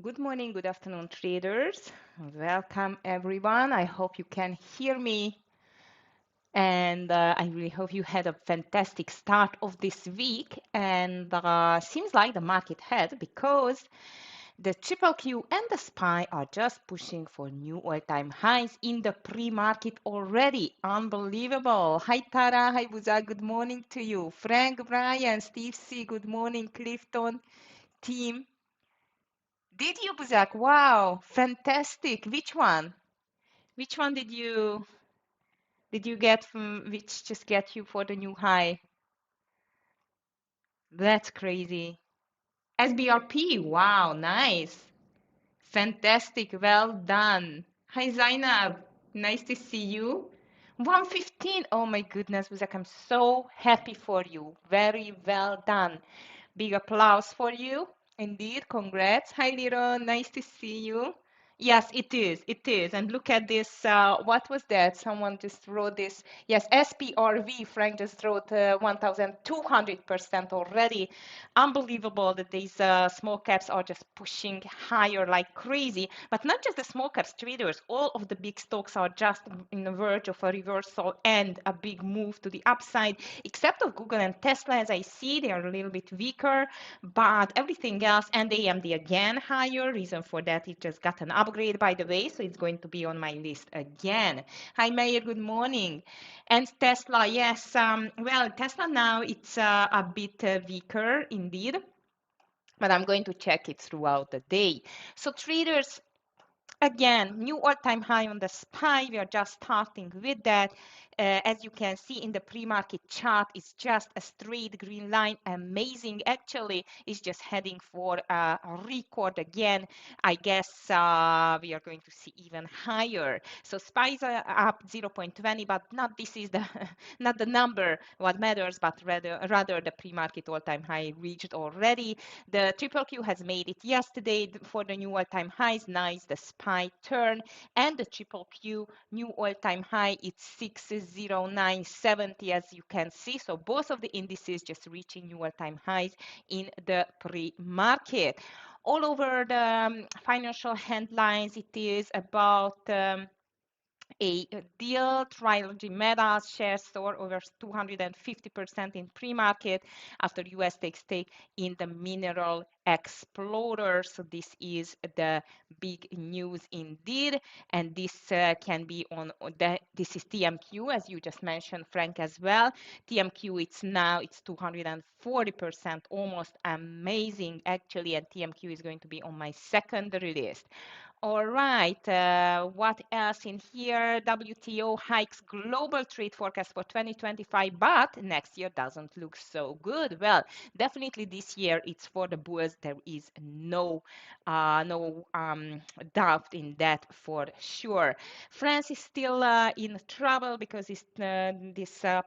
Good morning, good afternoon, traders. Welcome, everyone. I hope you can hear me. And I really hope you had a fantastic start of this week. And seems like the market had because the triple Q and the SPY are just pushing for new all-time highs in the pre-market already. Unbelievable. Hi, Tara. Hi, Buza. Good morning to you. Frank, Brian, Steve C. Good morning, Clifton, team. Did you, Buzak? Wow, fantastic. Which one? Which one did you get from which just get you for the new high? That's crazy. SBRP. Wow, nice. Fantastic. Well done. Hi, Zainab. Nice to see you. 115. Oh my goodness, Buzak, I'm so happy for you. Very well done. Big applause for you. Indeed, congrats. Hi, Liron. Nice to see you. Yes, it is. It is. And look at this. What was that? Someone just wrote this. Yes, SPRV. Frank just wrote 1,200% already. Unbelievable that these small caps are just pushing higher like crazy. But not just the small caps traders. All of the big stocks are just in the verge of a reversal and a big move to the upside, except of Google and Tesla. As I see, they are a little bit weaker, but everything else, and AMD again higher. Reason for that, it just got an upgrade, by the way, so it's going to be on my list again. Hi, Mayor, good morning. And Tesla, yes, well, Tesla now, it's a bit weaker indeed, but I'm going to check it throughout the day. So traders, again, new all-time high on the SPY. We are just starting with that. As you can see in the pre-market chart, it's just a straight green line. Amazing, actually. It's just heading for a record again. I guess we are going to see even higher. So SPY is up 0.20, but not this is the not the number what matters, but rather the pre-market all-time high reached already. The triple Q has made it yesterday for the new all-time highs. Nice, the SPY turn, and the triple Q new all-time high. It's 609.70, as you can see. So both of the indices just reaching new all-time highs in the pre-market. All over the financial headlines, it is about a deal. Trilogy Meta's shares soar over 250% in pre-market after US takes stake in the mineral explorer. So this is the big news indeed, and this can be on this is TMQ, as you just mentioned, Frank, as well. TMQ, it's 240%, almost amazing actually, and TMQ is going to be on my secondary list. All right, what else in here? WTO hikes global trade forecast for 2025, but next year doesn't look so good. Well, definitely this year it's for the bulls. There is no doubt in that for sure. France is still in trouble because this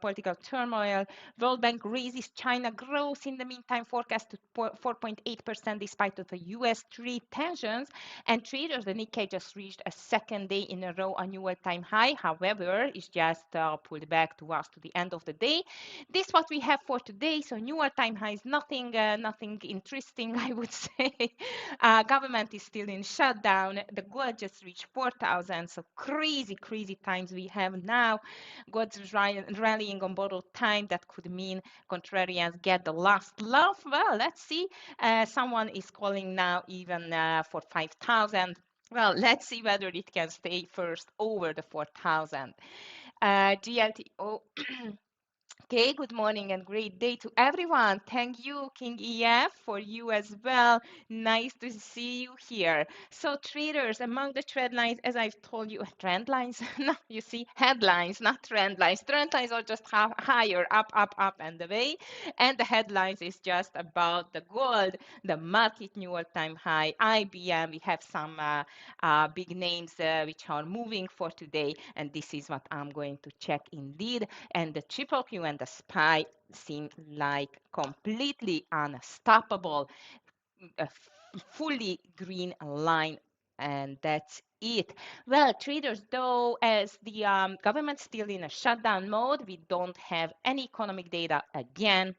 political turmoil. World Bank raises China growth in the meantime forecast to 4.8% despite of the US trade tensions. And traders, the Nikkei just reached a second day in a row a new all-time high. However, it's just pulled back to us to the end of the day. This is what we have for today. So new all-time highs, nothing interesting, I would say. Government is still in shutdown. The gold just reached 4,000. So crazy times we have now. Gold's rallying on borrowed time. That could mean contrarians get the last laugh. Well, let's see. Someone is calling now even for 5,000. Well, let's see whether it can stay first over the 4,000. GLTO. Okay, good morning and great day to everyone. Thank you, King EF, for you as well. Nice to see you here. So traders, among the trend lines, as I've told you, trend lines, no, you see, headlines, not trend lines. Trend lines are just higher, up, and away. And the headlines is just about the gold, the market new all-time high, IBM. We have some big names which are moving for today, and this is what I'm going to check indeed. And the triple Q and the SPY seem like completely unstoppable, a fully green line, and that's it. Well, traders, though, as the government's still in a shutdown mode, we don't have any economic data again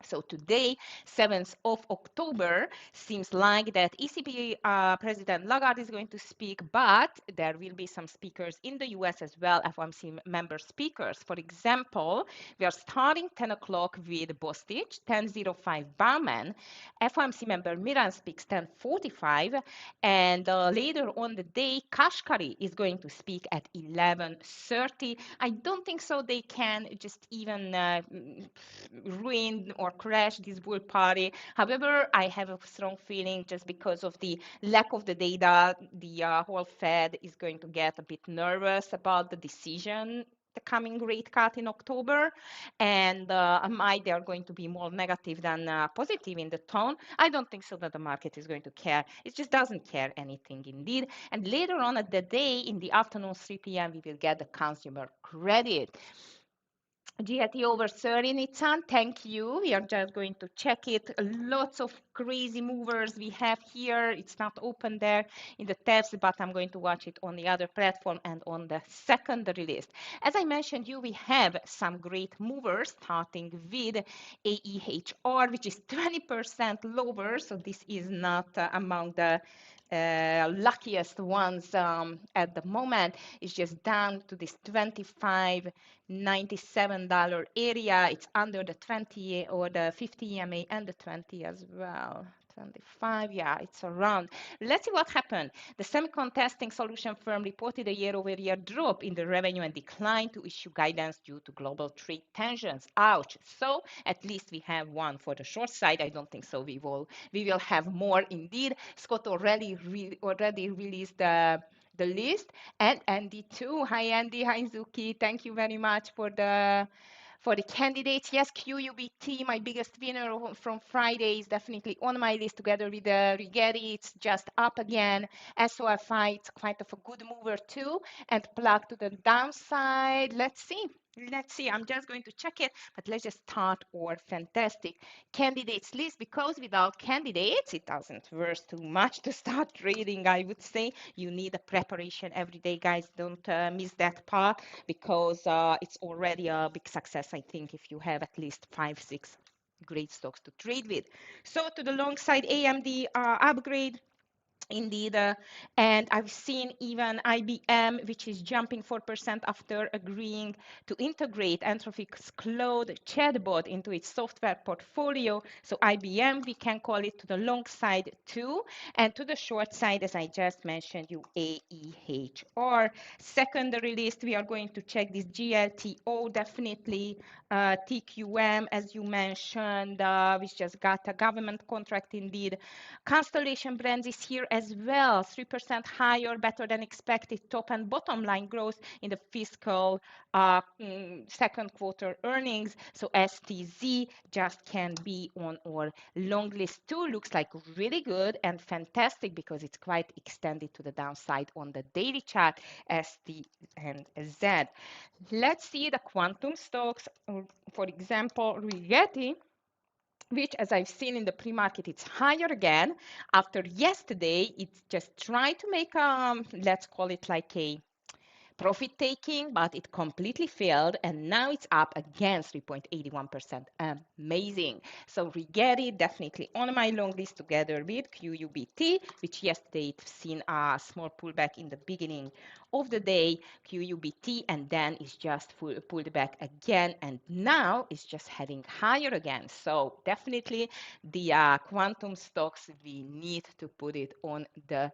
So today, 7th of October, seems like that ECB President Lagarde is going to speak, but there will be some speakers in the US as well, FOMC member speakers. For example, we are starting 10 o'clock with Bostich, 10:05 Bauman. FOMC member Miran speaks 10:45, and later on the day, Kashkari is going to speak at 11:30. I don't think so they can just even ruin or crash this bull party. However, I have a strong feeling just because of the lack of the data, the whole Fed is going to get a bit nervous about the decision, the coming rate cut in October, and might they are going to be more negative than positive in the tone. I don't think so that the market is going to care. It just doesn't care anything indeed. And later on at the day, in the afternoon, 3 p.m., we will get the consumer credit. GLT over 30, Nitzan, thank you. We are just going to check it. Lots of crazy movers we have here. It's not open there in the TEFS, but I'm going to watch it on the other platform and on the secondary list. As I mentioned you, we have some great movers, starting with AEHR, which is 20% lower. So this is not among the luckiest ones at the moment. It's just down to this 25 $97 area. It's under the 20 or the 50 EMA and the 20 as well. 25, yeah, it's around. Let's see what happened. The semicon testing solution firm reported a year-over-year drop in the revenue and declined to issue guidance due to global trade tensions. Ouch. So at least we have one for the short side. I don't think so. We will have more indeed. Scott already released the list, and Andy too. Hi Andy, hi Zuki. Thank you very much for the candidates. Yes, QUBT, my biggest winner from Friday, is definitely on my list together with Rigetti. It's just up again. SOFI, it's quite of a good mover too, and plug to the downside. Let's see. I'm just going to check it, but let's just start our fantastic candidates list, because without candidates, it doesn't worth too much to start trading, I would say. You need a preparation every day, guys. Don't miss that part, because it's already a big success, I think, if you have at least 5-6 great stocks to trade with. So to the long side, AMD upgrade. Indeed, and I've seen even IBM, which is jumping 4% after agreeing to integrate Anthropic's Claude chatbot into its software portfolio. So IBM, we can call it to the long side too, and to the short side, as I just mentioned, you AEHR. Secondary list, we are going to check this GLTO, definitely TQM, as you mentioned, which just got a government contract indeed. Constellation Brands is here as well, 3% higher, better than expected top and bottom line growth in the fiscal second quarter earnings. So STZ just can be on our long list too. Looks like really good and fantastic, because it's quite extended to the downside on the daily chart, ST and Z. Let's see the quantum stocks, for example, Rigetti, which, as I've seen in the pre-market, it's higher again. After yesterday, it's just trying to make, let's call it like a profit taking, but it completely failed, and now it's up again 3.81%. Amazing. So Rigetti definitely on my long list together with QUBT, which yesterday it's seen a small pullback in the beginning of the day, QUBT, and then it's just pulled back again, and now it's just heading higher again. So definitely the quantum stocks, we need to put it on the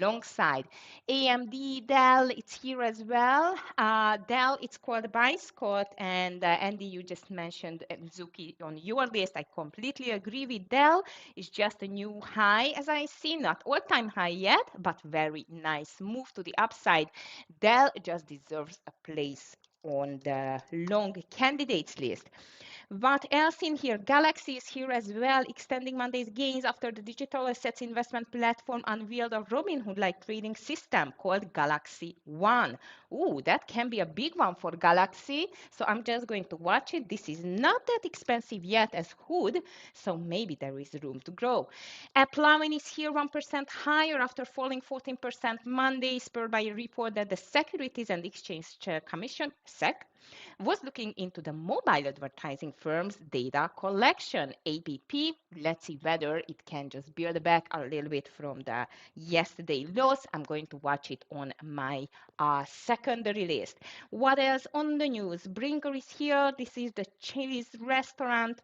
long side. AMD, Dell, it's here as well. Dell, it's called by Scott, and Andy, you just mentioned Zuki on your list. I completely agree with Dell. It's just a new high, as I see, not all-time high yet, but very nice move to the upside. Dell just deserves a place on the long candidates list. What else in here? Galaxy is here as well, extending Monday's gains after the digital assets investment platform unveiled a Robinhood-like trading system called Galaxy One. Ooh, that can be a big one for Galaxy. So I'm just going to watch it. This is not that expensive yet as Hood, so maybe there is room to grow. Plowin is here 1% higher after falling 14% Monday, spurred by a report that the Securities and Exchange Commission, SEC, was looking into the mobile advertising firms data collection, ABP. Let's see whether it can just build back a little bit from the yesterday loss. I'm going to watch it on my secondary list. What else on the news? Brinker is here. This is the Chinese restaurant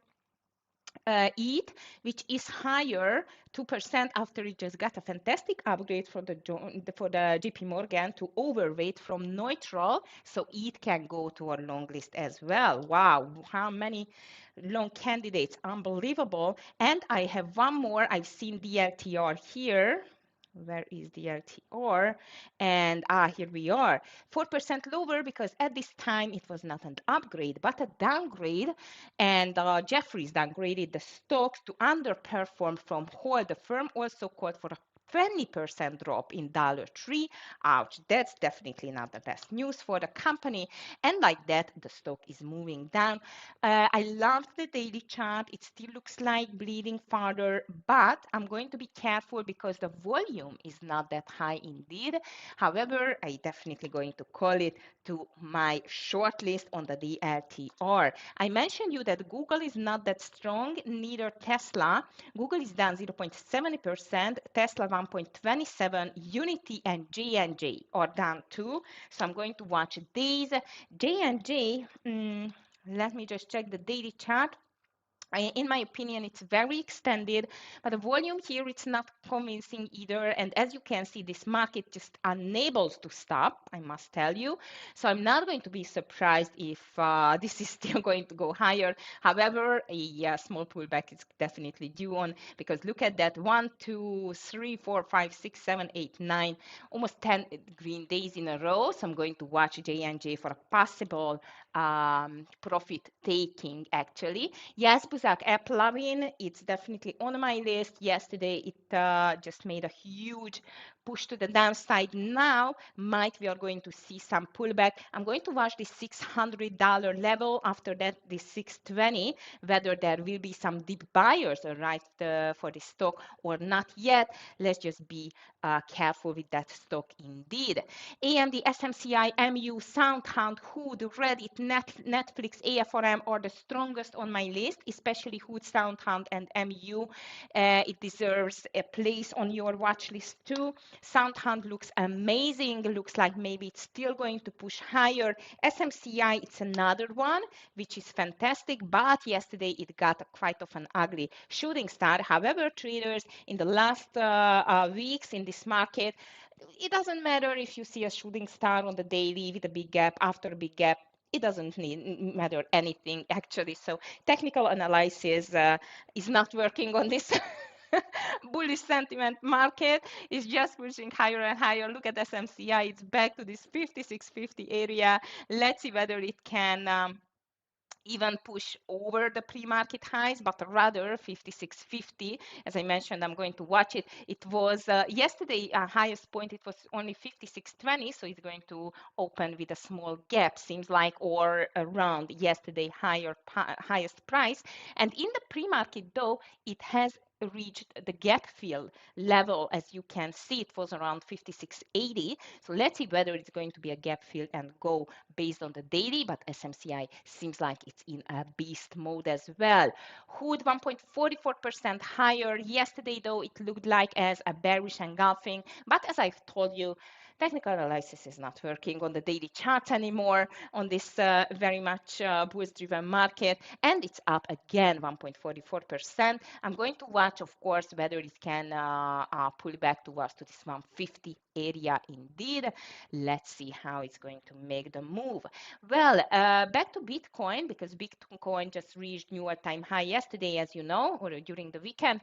ETH, which is higher 2% after it just got a fantastic upgrade for the JP Morgan to overweight from neutral. So ETH can go to our long list as well. Wow, how many long candidates, unbelievable. And I have one more. I've seen the LTR here. Where is the LTR? And here we are, 4% lower because at this time it was not an upgrade but a downgrade. And Jeffries downgraded the stocks to underperform from hold. The firm also called for a 20% drop in $3. Ouch, that's definitely not the best news for the company. And like that, the stock is moving down. I loved the daily chart. It still looks like bleeding further, but I'm going to be careful because the volume is not that high indeed. However, I definitely going to call it to my short list on the DLTR. I mentioned you that Google is not that strong, neither Tesla. Google is down 0.70%, Tesla 1.27, Unity and J&J are down too. So I'm going to watch these. J&J, let me just check the daily chart. In my opinion, it's very extended, but the volume here, it's not convincing either. And as you can see, this market just unable to stop, I must tell you. So I'm not going to be surprised if this is still going to go higher. However, a small pullback is definitely due on, because look at that, 1, 2, 3, 4, 5, 6, 7, 8, 9, almost 10 green days in a row. So I'm going to watch J&J for a possible profit taking actually. Yes, Buzak app Lavin, it's definitely on my list. Yesterday, it just made a huge push to the downside. Now, might we are going to see some pullback. I'm going to watch the $600 level. After that, the 620, whether there will be some deep buyers arrived for the stock or not yet. Let's just be careful with that stock indeed. AMD, SMCI, MU, SoundHound, Hood, Reddit, Netflix, AFRM are the strongest on my list, especially Hood, SoundHound, and MU. It deserves a place on your watch list too. SoundHound looks amazing. Looks like maybe it's still going to push higher. SMCI, it's another one, which is fantastic, but yesterday it got quite of an ugly shooting star. However, traders in the last weeks in this market, it doesn't matter if you see a shooting star on the daily with a big gap after a big gap. It doesn't matter anything actually. So technical analysis is not working on this bullish sentiment market. Is just pushing higher and higher. Look at SMCI. It's back to this 5650 area. Let's see whether it can even push over the pre-market highs, but rather 5650. As I mentioned, I'm going to watch it. It was yesterday highest point, it was only 5620, so it's going to open with a small gap, seems like, or around yesterday highest price. And in the pre-market though, it has reached the gap fill level. As you can see, it was around 5680. So let's see whether it's going to be a gap fill and go based on the daily, but SMCI seems like it's in a beast mode as well. Hood 1.44% higher. Yesterday though, it looked like as a bearish engulfing, but as I've told you, technical analysis is not working on the daily charts anymore on this very much bullish driven market, and it's up again 1.44%. I'm going to watch, of course, whether it can pull back towards to this 150 area indeed. Let's see how it's going to make the move. Well, back to Bitcoin, because Bitcoin just reached new all-time high yesterday, as you know, or during the weekend.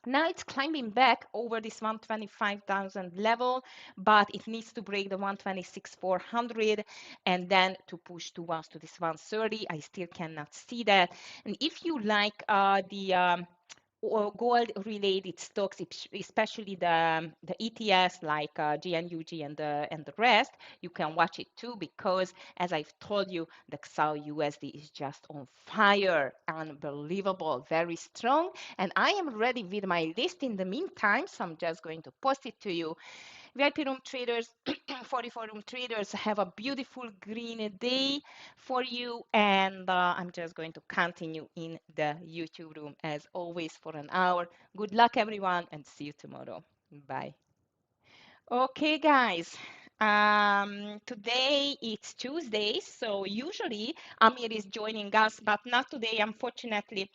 Now it's climbing back over this 125,000 level, but it needs to break the 126,400 and then to push towards to this 130. I still cannot see that. And if you like the or gold related stocks, especially the ETFs like GNUG and the rest, you can watch it too, because as I've told you, the XAU USD is just on fire, unbelievable, very strong. And I am ready with my list in the meantime, so I'm just going to post it to you. VIP room traders, 44 room traders, have a beautiful green day for you. And I'm just going to continue in the YouTube room as always for an hour. Good luck, everyone, and see you tomorrow. Bye. Okay, guys. Today it's Tuesday, so usually Amir is joining us, but not today, unfortunately.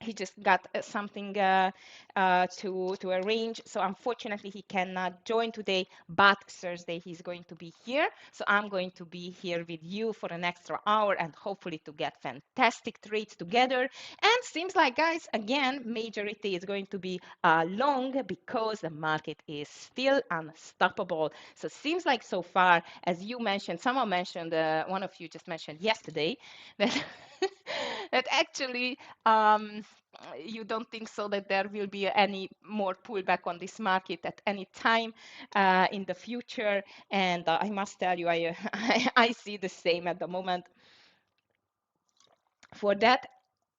He just got something to arrange, so unfortunately he cannot join today, but Thursday he's going to be here, so I'm going to be here with you for an extra hour and hopefully to get fantastic trades together. And seems like, guys, again, majority is going to be long because the market is still unstoppable. So seems like so far, as you mentioned, someone mentioned, one of you just mentioned yesterday that that actually you don't think so that there will be any more pullback on this market at any time in the future. And I must tell you, I see the same at the moment. For that,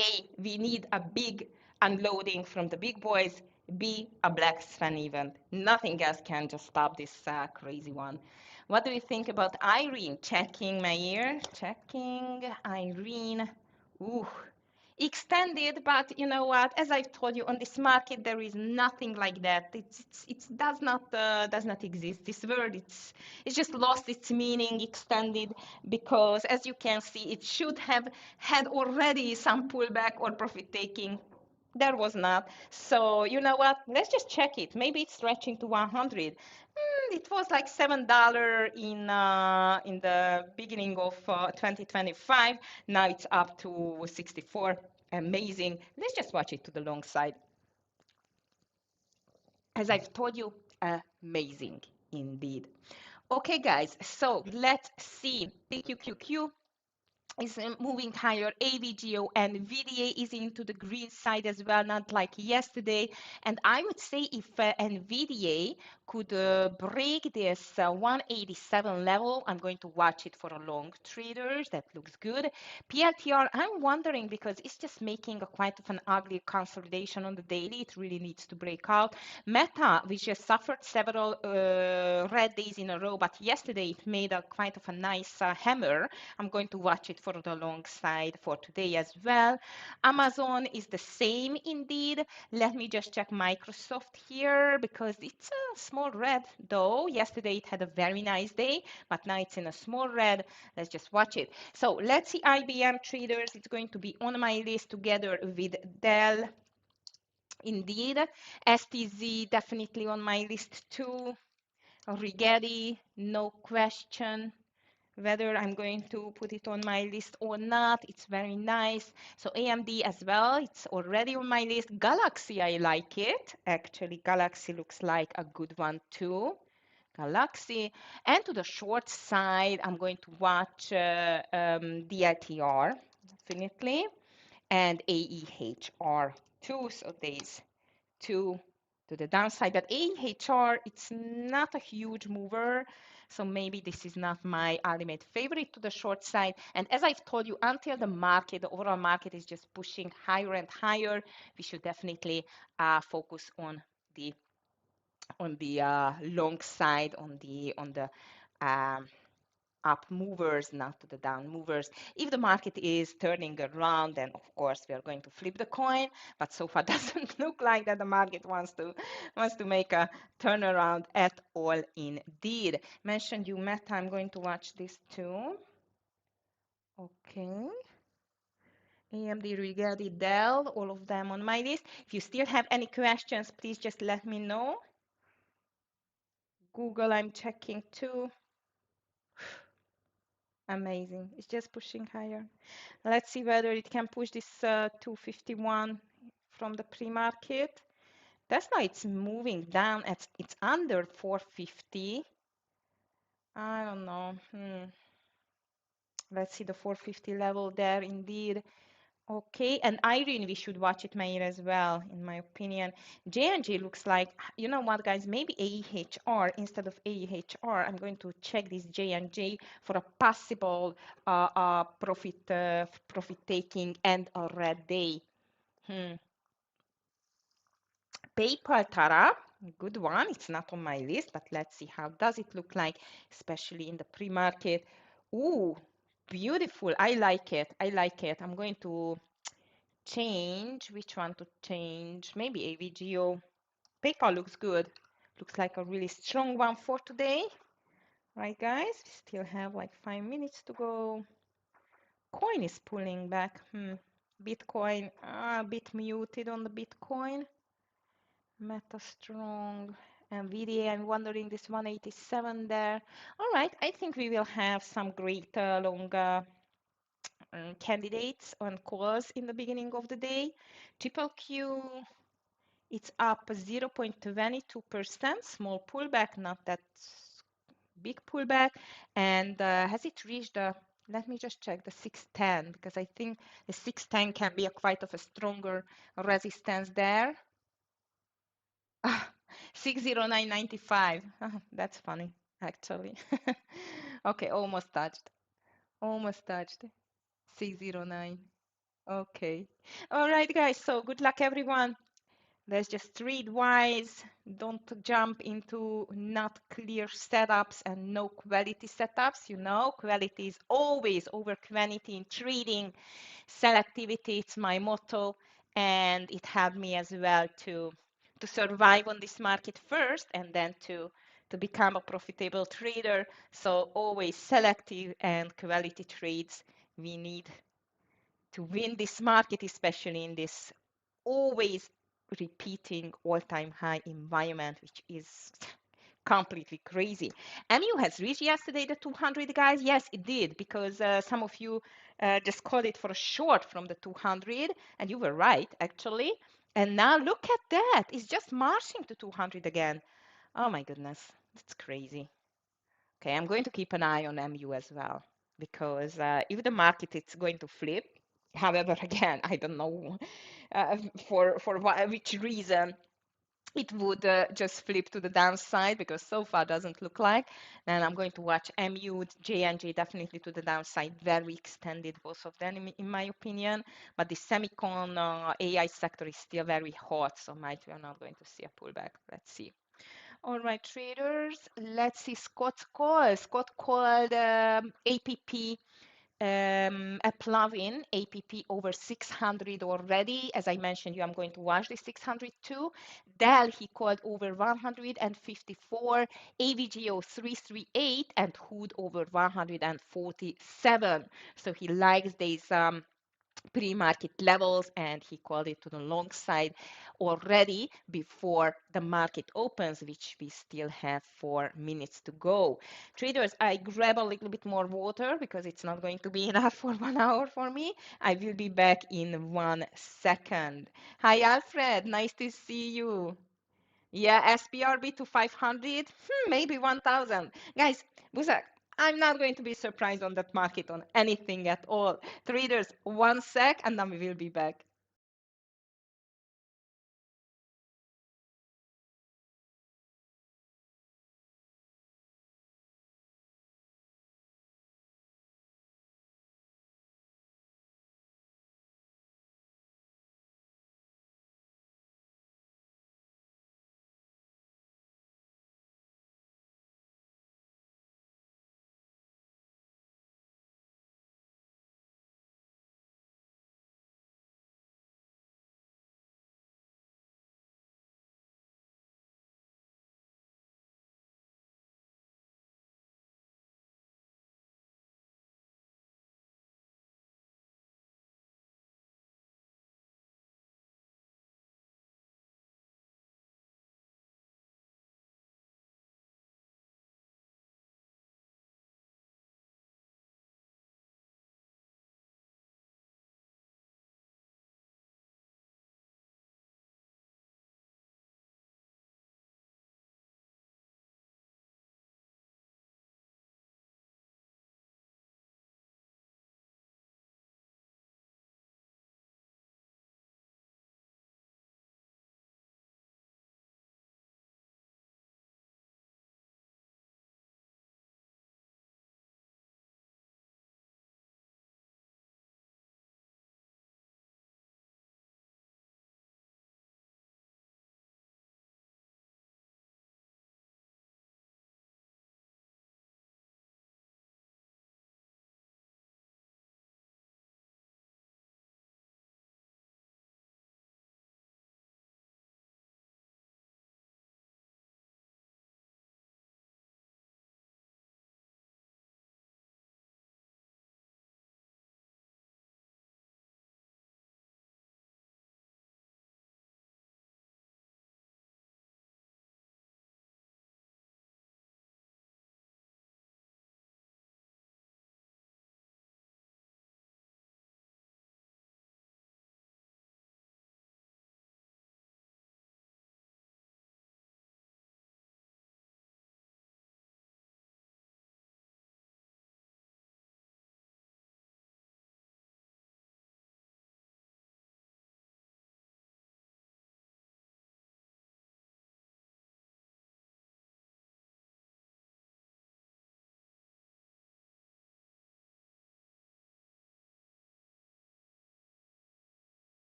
A, we need a big unloading from the big boys. B, a black swan event. Nothing else can just stop this crazy one. What do you think about Irene? Checking my ear. Checking Irene. Ooh, extended, but you know what? As I've told you, on this market there is nothing like that. It does not exist. This word it's just lost its meaning. Extended, because as you can see, it should have had already some pullback or profit taking. There was not. So you know what? Let's just check it. Maybe it's stretching to 100. It was like $7 in the beginning of 2025. Now it's up to 64. Amazing. Let's just watch it to the long side. As I've told you, amazing indeed. Okay, guys. So let's see. TQQQ is moving higher. AVGO and VDA is into the green side as well, not like yesterday. And I would say if NVDA could break this 187 level, I'm going to watch it for a long traders. That looks good. PLTR, I'm wondering because it's just making a quite of an ugly consolidation on the daily. It really needs to break out. Meta, which has suffered several red days in a row, but yesterday it made a quite of a nice hammer. I'm going to watch it for the long side for today as well. Amazon is the same indeed. Let me just check Microsoft here because it's a small red though. Yesterday it had a very nice day, but now it's in a small red. Let's just watch it. So let's see IBM traders. It's going to be on my list together with Dell. Indeed, STZ definitely on my list too. Rigetti, no question whether I'm going to put it on my list or not. It's very nice. So AMD as well, it's already on my list. Galaxy, I like it. Actually, Galaxy looks like a good one too. Galaxy. And to the short side, I'm going to watch DITR, definitely, and AEHR too. So these two to the downside. But AHR, it's not a huge mover. So maybe this is not my ultimate favorite to the short side. And as I've told you, until the market, the overall market is just pushing higher and higher, we should definitely focus on the long side, on the um, up movers, not to the down movers. If the market is turning around, then of course we are going to flip the coin. But so far doesn't look like that the market wants to make a turnaround at all. Indeed, mentioned you Meta. I'm going to watch this too. Okay. AMD, Rigetti, Dell, all of them on my list. If you still have any questions, please just let me know. Google, I'm checking too. Amazing. It's just pushing higher. Let's see whether it can push this 251 from the pre-market. That's why it's moving down. It's under 450. I don't know. Let's see the 450 level there indeed. Okay, and Irene, we should watch it, Meir, as well, in my opinion. J&J looks like, you know what, guys, maybe AEHR instead of AEHR. I'm going to check this J&J for a possible profit taking and a red day. PayPal, Tara, Good one. It's not on my list, but let's see how does it look like, especially in the pre-market. Ooh, beautiful. I like it. I like it. I'm going to change. Which one to change? Maybe AVGO. PayPal looks good. Looks like a really strong one for today. Right, guys? We still have like 5 minutes to go. Coin is pulling back. Bitcoin, a bit muted on the Bitcoin. Meta strong. NVIDIA, I'm wondering this 187 there. All right, I think we will have some great long candidates on calls in the beginning of the day. Triple Q, it's up 0.22%, small pullback, not that big pullback. And has it reached the, let me just check the 610, because I think the 610 can be a quite of a stronger resistance there. 609.95. That's funny, actually. Okay, almost touched. Almost touched. 609. Okay. All right, guys. So good luck, everyone. Let's just read wise. Don't jump into not clear setups and no quality setups. You know, quality is always over quantity in trading. Selectivity, it's my motto, and it helped me as well to survive on this market first and then to become a profitable trader. So always selective and quality trades we need to win this market, especially in this always repeating all-time high environment, which is completely crazy. MU has reached yesterday the 200, guys. Yes, it did, because some of you just called it for a short from the 200, and you were right, actually. And now look at that. It's just marching to 200 again. Oh my goodness, that's crazy. Okay, I'm going to keep an eye on MU as well, because if the market is going to flip, however, again, I don't know for which reason it would just flip to the downside, because so far doesn't look like. Then I'm going to watch MU, J&J definitely to the downside, very extended, both of them in my opinion. But the semicon AI sector is still very hot, so might we are not going to see a pullback. Let's see. All right, traders, let's see Scott's call. Scott called APP a plugin, APP over 600 already. As I mentioned you, I'm going to watch the 600 too. Dell, he called over 154, AVGO 338, and Hood over 147. So he likes these pre-market levels, and he called it to the long side already before the market opens, which we still have 4 minutes to go. Traders, I grab a little bit more water because it's not going to be enough for 1 hour for me. I will be back in 1 second. Hi, Alfred. Nice to see you. Yeah, SPRB to 500, maybe 1000. Guys, Busak, I'm not going to be surprised on that market on anything at all. Traders, 1 sec, and then we will be back.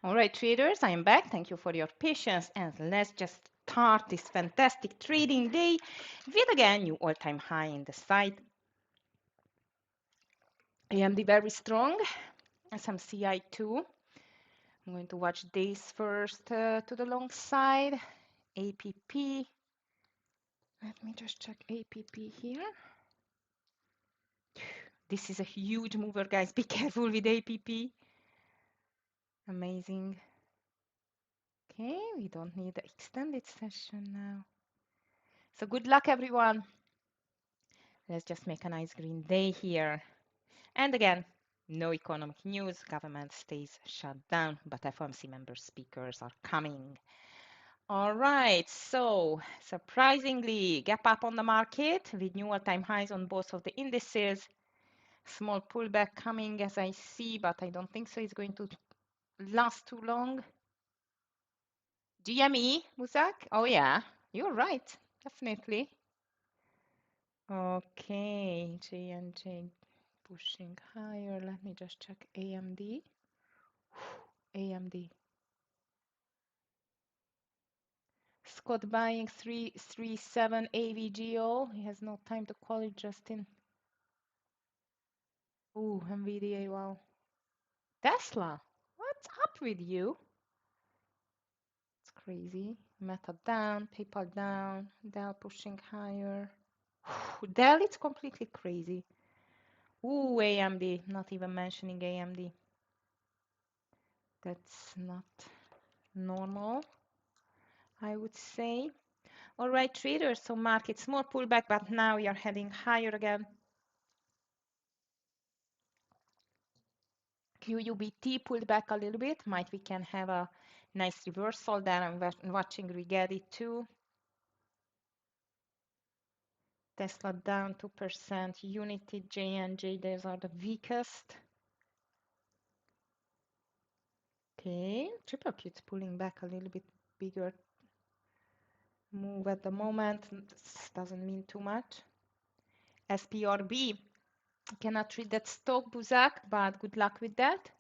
All right, traders, I am back. Thank you for your patience, and let's just start this fantastic trading day with again new all-time high in the side. AMD very strong, SMCI too. I'm going to watch days first to the long side. APP. Let me just check APP here. This is a huge mover, guys. Be careful with APP. Amazing. Okay, we don't need the extended session now. So good luck, everyone. Let's just make a nice green day here. And again, no economic news. Government stays shut down, but FOMC member speakers are coming. All right, so surprisingly, gap up on the market with new all-time highs on both of the indices. Small pullback coming as I see, but I don't think so it's going to last too long. GME, Muzak? Oh yeah, you're right, definitely. Okay, J&J pushing higher. Let me just check AMD. AMD. Scott buying 337 AVGO. He has no time to call it, Justin. Ooh, NVIDIA, wow. Tesla, what's up with you? It's crazy. Meta down, PayPal down, Dell pushing higher. Dell, it's completely crazy. Ooh, AMD, not even mentioning AMD. That's not normal, I would say. All right, traders, so market small pullback, but now we are heading higher again. QUBT pulled back a little bit. Might we can have a nice reversal there. I'm watching Rigetti too. Tesla down 2%. Unity, J&J, those are the weakest. Okay, triple Q's pulling back a little bit bigger move at the moment. This doesn't mean too much. SPRB, cannot read that stock, Buzak, but good luck with that.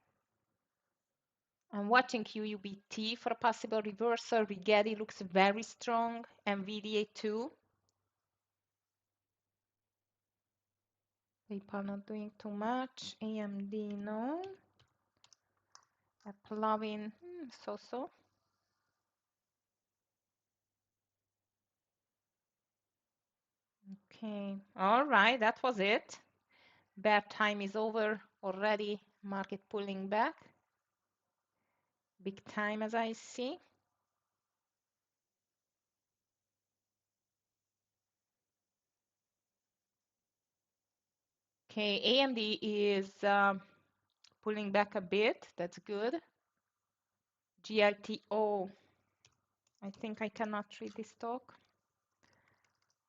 I'm watching QUBT for a possible reversal. Rigetti looks very strong. NVIDIA too. PayPal not doing too much. AMD, no. Plovin, so-so. Okay, all right, that was it. Bear time is over already. Market pulling back. Big time as I see. Okay, AMD is pulling back a bit. That's good. GLTO. I think I cannot read this talk.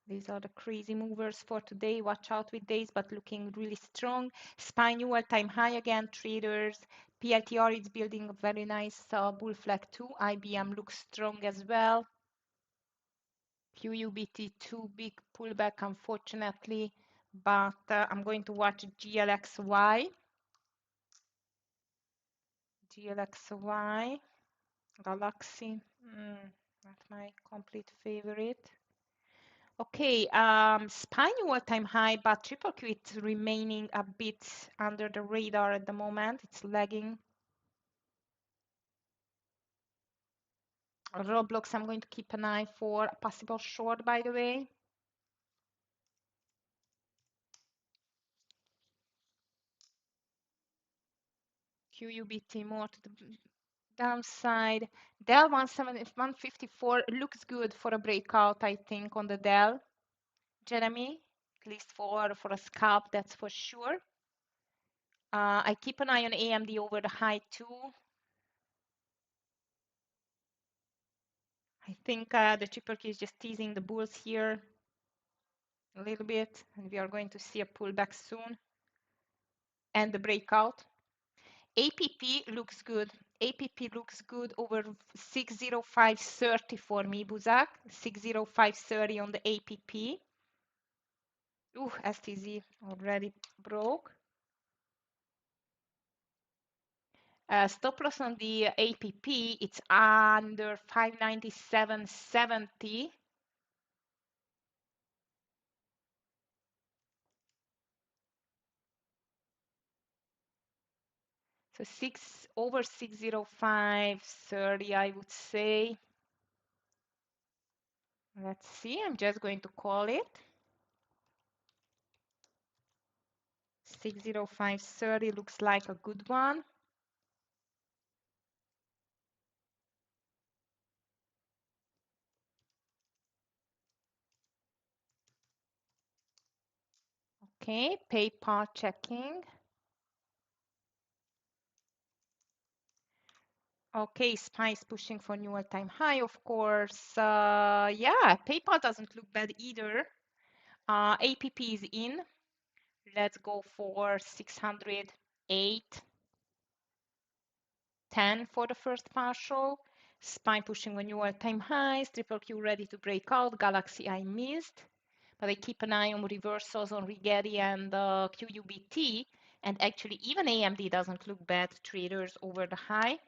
These are the crazy movers for today. Watch out with days, but looking really strong. SPY new all-time high again, traders. PLTR is building a very nice bull flag too. IBM looks strong as well. QUBT too big pullback, unfortunately, but I'm going to watch GLXY. GLXY, Galaxy, not my complete favorite. Okay, SPY new all-time high, but triple Q it's remaining a bit under the radar at the moment. It's lagging. Roblox, I'm going to keep an eye for a possible short, by the way. QUBT more to the downside. Dell 154 looks good for a breakout, I think, on the Dell. Jeremy, at least for a scalp, that's for sure. I keep an eye on AMD over the high too. I think the triple Q is just teasing the bulls here a little bit, and we are going to see a pullback soon. And the breakout. APP looks good. APP looks good over 60530 for me, Buzak. 60530 on the APP. Ooh, STZ already broke. Stop loss on the APP, it's under 597.70. So over 605.30, I would say. Let's see, I'm just going to call it. 605.30 looks like a good one. Okay, PayPal checking. Okay, SPY is pushing for new all-time high, of course. Yeah, PayPal doesn't look bad either. APP is in. Let's go for 608.10 for the first partial. SPY pushing on new all-time highs. Triple Q ready to break out. Galaxy I missed, but I keep an eye on reversals on Rigetti and QUBT. And actually, even AMD doesn't look bad. Traders over the high.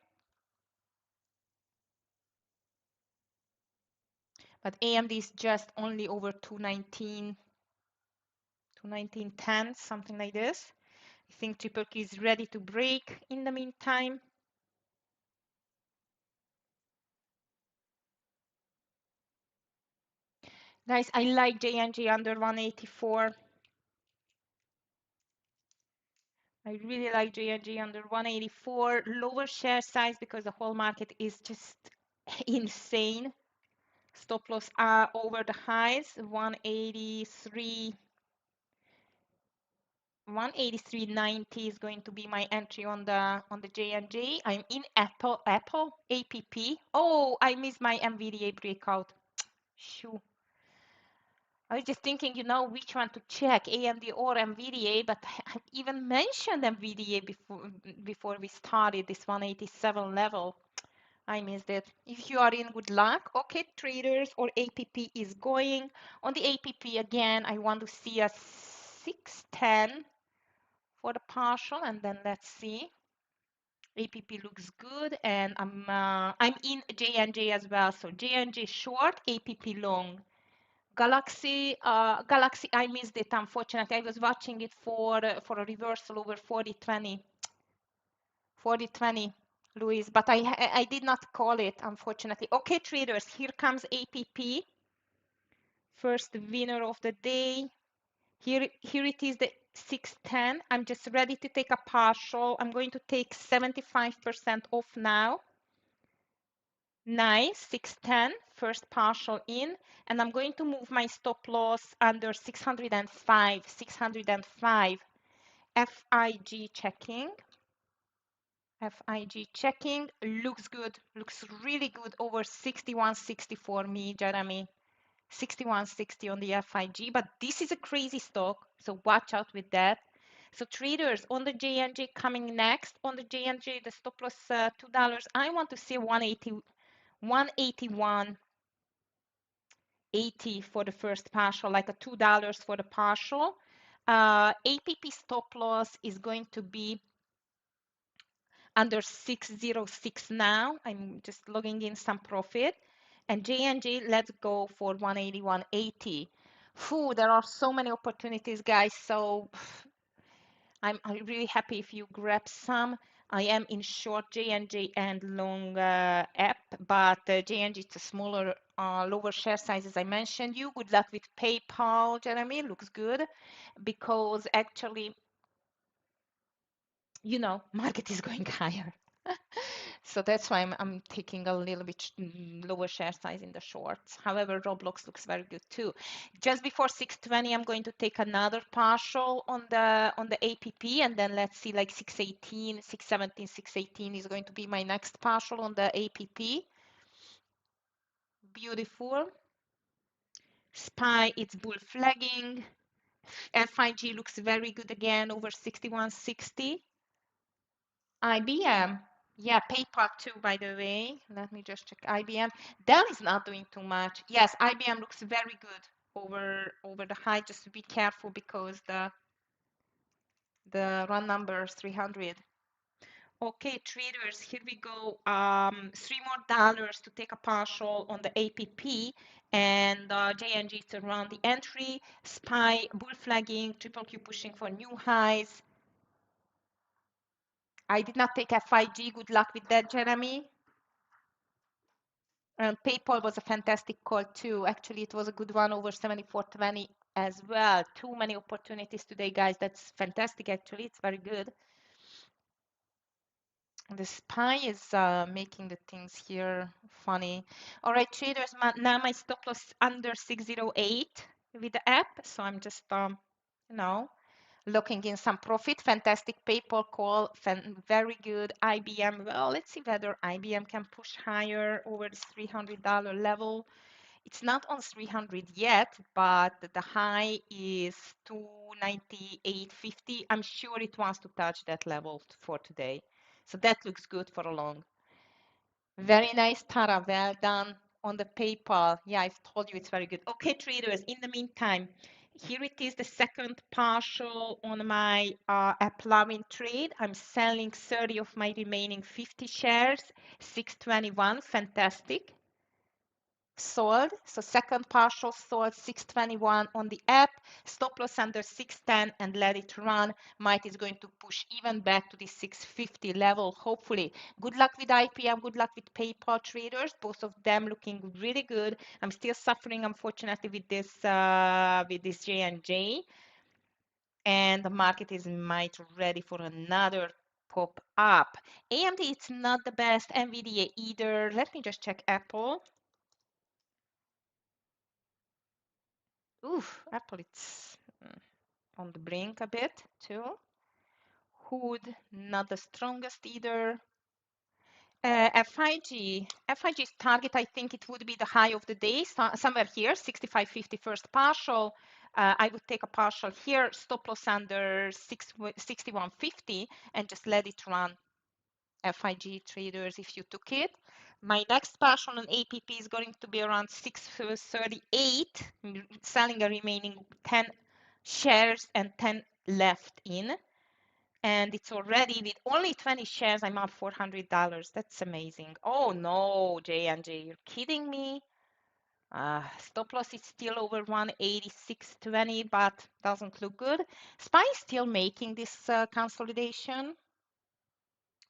But AMD is just only over 219, 219.10, something like this. I think Triple Q is ready to break in the meantime. Guys, I like J&J under 184. I really like J&J under 184. Lower share size because the whole market is just insane. Stop loss are over the highs, 183. 183.90 is going to be my entry on the J&J. I'm in Apple APP. Oh, I missed my NVDA breakout. Shoo. I was just thinking, which one to check, AMD or NVDA, but I even mentioned NVDA before we started this 187 level. I missed it. If you are in, good luck. Okay, traders, or APP is going. On the APP again, I want to see a 610 for the partial, and then let's see. APP looks good, and I'm in J&J as well. So J&J short, APP long. Galaxy, I missed it, unfortunately. I was watching it for a reversal over 40.20, 40.20, Luis, but I did not call it, unfortunately. Okay, traders, here comes APP. First winner of the day. Here it is, the 610. I'm just ready to take a partial. I'm going to take 75% off now. Nice, 610, first partial in, and I'm going to move my stop loss under 605, 605. FIG checking. FIG checking, looks good, looks really good, over 61.60 for me, Jeremy. 61.60 on the FIG, but this is a crazy stock, so watch out with that. So traders on the J&J coming next. On the J&J, the stop loss $2. I want to see 181.80 for the first partial, like a $2 for the partial. APP stop loss is going to be under 606 now. I'm just logging in some profit. And J&J, let's go for 181.80. There are so many opportunities, guys. So I'm really happy if you grab some. I am in short J&J and long app, but J&J is a smaller, lower share size, as I mentioned you. Good luck with PayPal, Jeremy. Looks good because actually, market is going higher. So that's why I'm taking a little bit lower share size in the shorts. However, Roblox looks very good too. Just before 620, I'm going to take another partial on the APP, and then let's see, like 618, 617, 618 is going to be my next partial on the APP. Beautiful. SPY, it's bull flagging. FIG looks very good again, over 61.60. IBM. Yeah, PayPal too, by the way. Let me just check IBM. Dell is not doing too much. Yes, IBM looks very good over the high. Just be careful because the run number is 300. Okay, traders, here we go. $3 more to take a partial on the APP, and J&G is around the entry. SPY bull flagging, triple Q pushing for new highs. I did not take FIG. Good luck with that, Jeremy. And PayPal was a fantastic call too. Actually, it was a good one over 74.20 as well. Too many opportunities today, guys. That's fantastic. Actually, it's very good. The SPY is making the things here funny. All right, traders, now my stop loss under 608 with the app. So I'm just, you know, looking in some profit. Fantastic PayPal call, very good. IBM, well, let's see whether IBM can push higher over this $300 level. It's not on 300 yet, but the high is 298.50. I'm sure it wants to touch that level for today. So that looks good for a long. Very nice, Tara. Well done on the PayPal. Yeah, I've told you it's very good. Okay, traders, in the meantime, here it is, the second partial on my Applovin trade. I'm selling 30 of my remaining 50 shares, 621. Fantastic. Sold. So second partial sold 621 on the app, stop loss under 610 and let it run. Might is going to push even back to the 650 level, hopefully. Good luck with IPM, good luck with PayPal traders, both of them looking really good. I'm still suffering, unfortunately, with this J&J, and the market is might ready for another pop up. AMD, it's not the best. NVIDIA either. Let me just check Apple. Oof, Apple, it's on the brink a bit too. Hood, not the strongest either. FIG's target, I think it would be the high of the day, somewhere here, 65.50 first partial. I would take a partial here, stop loss under 61.50 and just let it run. FIG traders, if you took it. My next partial on APP is going to be around 638, selling a remaining 10 shares and 10 left in. And it's already with only 20 shares, I'm up $400. That's amazing. Oh no, J&J, you're kidding me? Stop loss is still over 186.20, but doesn't look good. SPY is still making this consolidation,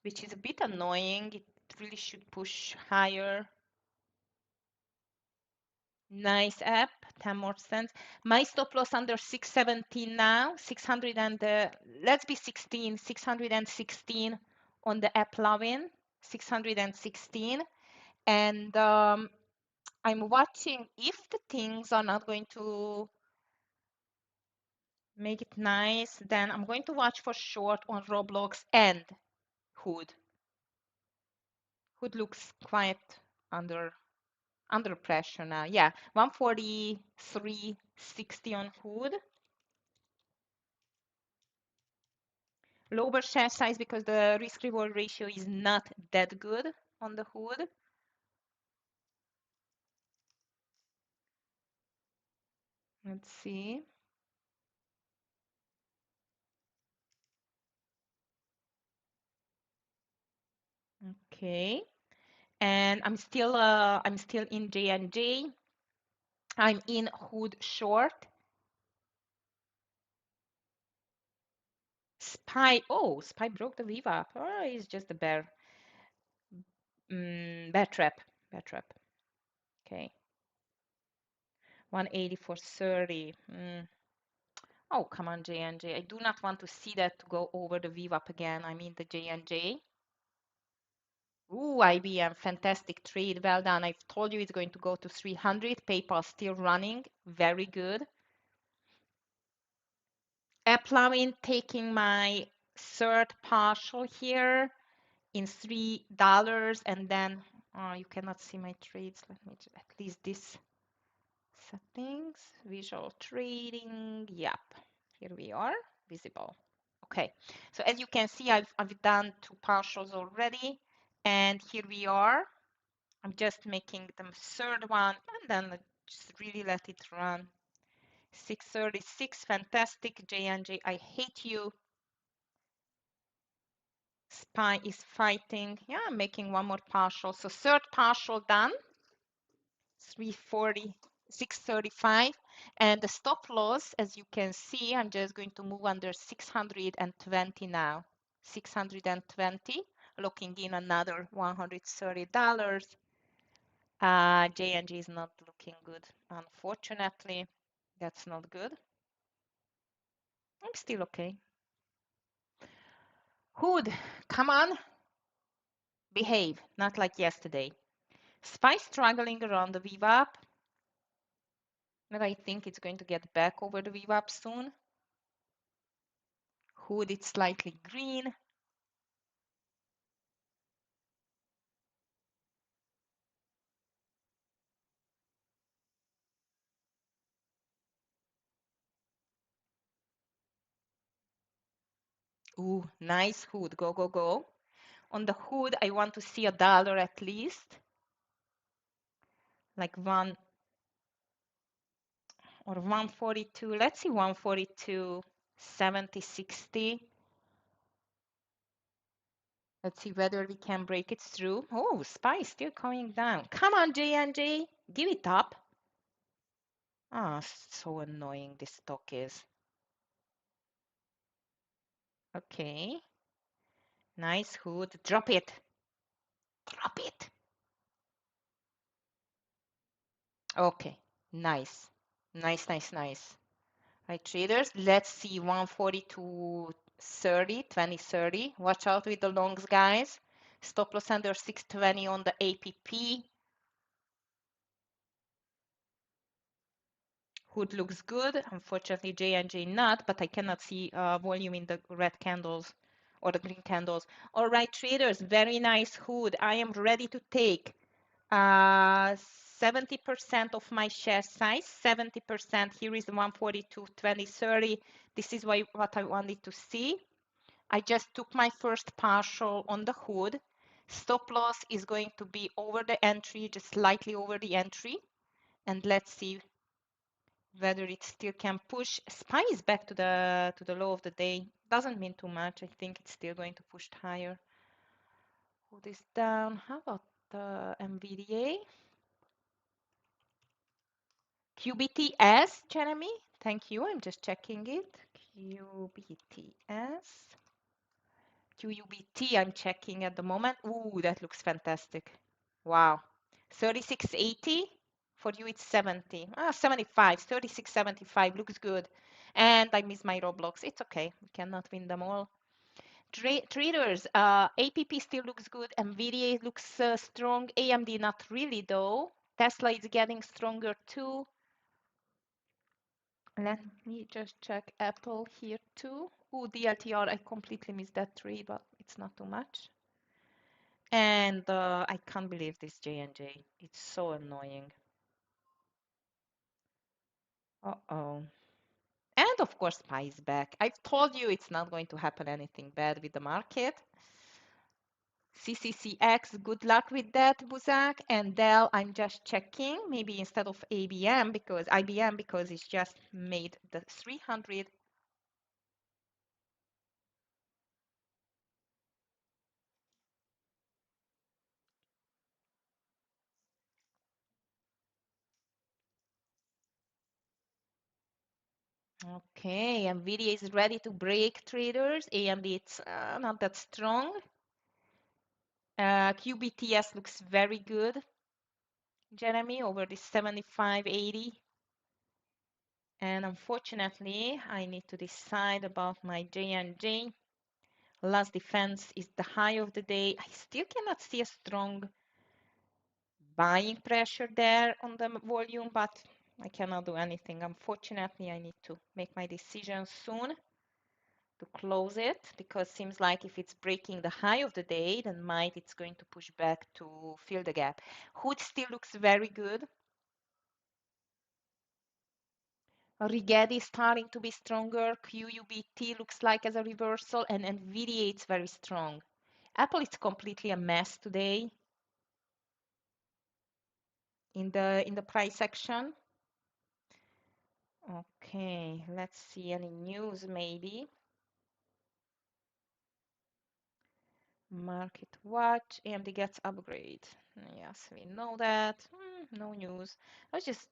which is a bit annoying. It really should push higher. Nice app, 10 more cents. My stop loss under 617 now, 600 and let's be 16, 616 on the app Lovin, 616. And I'm watching if the things are not going to make it nice, then I'm going to watch for short on Roblox and Hood. Hood looks quite under pressure now. Yeah, 143.60 on Hood. Lower share size because the risk reward ratio is not that good on the Hood. Let's see. Okay. And I'm still in J&J. I'm in Hood short. SPY broke the VWAP. Oh, it's just a bear trap. Bear trap. Okay. 184.30. Oh, come on, J&J. I do not want to see that to go over the VWAP again. I mean the J&J. Ooh, IBM, fantastic trade. Well done. I've told you it's going to go to 300. PayPal still running. Very good. Applovin taking my third partial here in $3, and then you cannot see my trades. Let me at least this settings, visual trading. Yep, here we are, visible. Okay, so as you can see, I've done two partials already, and here we are. I'm just making the third one, and then just really let it run. 636, fantastic. J&J, I hate you. SPY is fighting. Yeah, I'm making one more partial. So third partial done. 340, 635. And the stop loss, as you can see, I'm just going to move under 620 now. 620, locking in another $130. J&G is not looking good, unfortunately. That's not good. I'm still okay. Hood, come on, behave, not like yesterday. SPY struggling around the VWAP, but I think it's going to get back over the VWAP soon. Hood, it's slightly green. Ooh, nice hood, go, go, go. On the hood, I want to see $1 at least, like 1 or 142. Let's see 142, 70, 60. Let's see whether we can break it through. Oh, SPY is still coming down. Come on, J&J, give it up. Ah, so annoying this stock is. Okay, nice hood. Drop it. Drop it. Okay, nice. Nice, nice, nice. Right, traders, let's see 142.30, 2030. Watch out with the longs, guys. Stop loss under 620 on the APP. Hood looks good. Unfortunately, J&J not, but I cannot see volume in the red candles or the green candles. All right, traders, very nice hood. I am ready to take 70% of my share size, 70%. Here is the 142, 20, 30. This is what I wanted to see. I just took my first partial on the hood. Stop loss is going to be over the entry, just slightly over the entry. And let's see whether it still can push. SPY is back to the low of the day. Doesn't mean too much. I think it's still going to push higher. Hold this down. How about the NVDA? QBTS, Jeremy. Thank you. I'm just checking it. QBTS. QUBT, I'm checking at the moment. Ooh, that looks fantastic. Wow. 36.80. For you, it's 70. 75. 36.75 looks good. And I miss my Roblox. It's okay. We cannot win them all. Traders, APP still looks good. NVIDIA looks strong. AMD not really though. Tesla is getting stronger too. Let me just check Apple here too. Ooh, DLTR, I completely missed that trade, but it's not too much. And I can't believe this J&J. It's so annoying. Uh-oh. And of course, SPY is back. I've told you it's not going to happen anything bad with the market. CCCX, good luck with that, Buzak. And Dell, I'm just checking, maybe instead of IBM because it's just made the 300. Okay, NVIDIA is ready to break, traders. AMD, it's not that strong. QBTS looks very good, Jeremy, over the 75.80. And unfortunately, I need to decide about my J&J. Last defense is the high of the day. I still cannot see a strong buying pressure there on the volume, but I cannot do anything. Unfortunately, I need to make my decision soon to close it because it seems like if it's breaking the high of the day, then it's going to push back to fill the gap. Hood still looks very good. Rigetti is starting to be stronger. QUBT looks like as a reversal, and NVIDIA is very strong. Apple is completely a mess today in the price section. Okay, let's see any news maybe. Market watch, AMD gets upgrade. Yes, we know that. No news. I was just,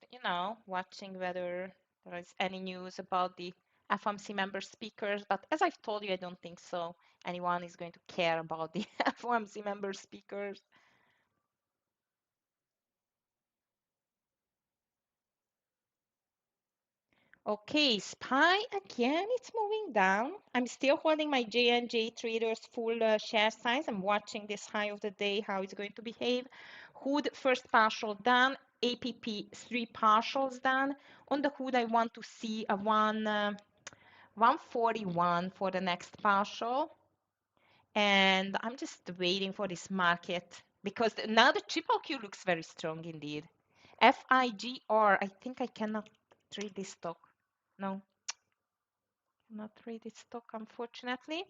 watching whether there is any news about the FOMC member speakers, but as I've told you, I don't think so. Anyone is going to care about the FOMC member speakers. Okay, SPY again, it's moving down. I'm still holding my J&J traders full share size. I'm watching this high of the day, how it's going to behave. Hood first partial done, APP three partials done. On the Hood, I want to see a 141 for the next partial. And I'm just waiting for this market because now the triple Q looks very strong indeed. FIGR, I think I cannot trade this stock. No, not trade this stock, unfortunately.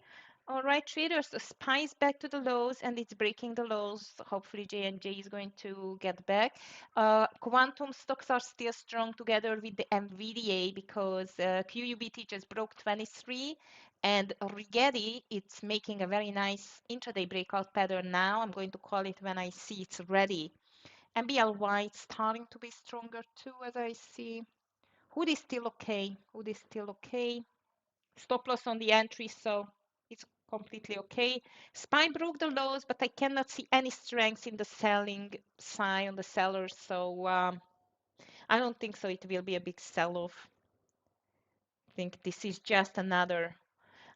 All right, traders, the SPY is back to the lows and it's breaking the lows. Hopefully J&J is going to get back. Quantum stocks are still strong together with the NVDA because QUBT just broke 23 and Rigetti, it's making a very nice intraday breakout pattern now. I'm going to call it when I see it's ready. MBLY is starting to be stronger too, as I see. Hood is still okay. Hood is still okay. Stop loss on the entry, so it's completely okay. SPY broke the lows, but I cannot see any strength in the selling sign on the sellers, so I don't think so. It will be a big sell-off. I think this is just another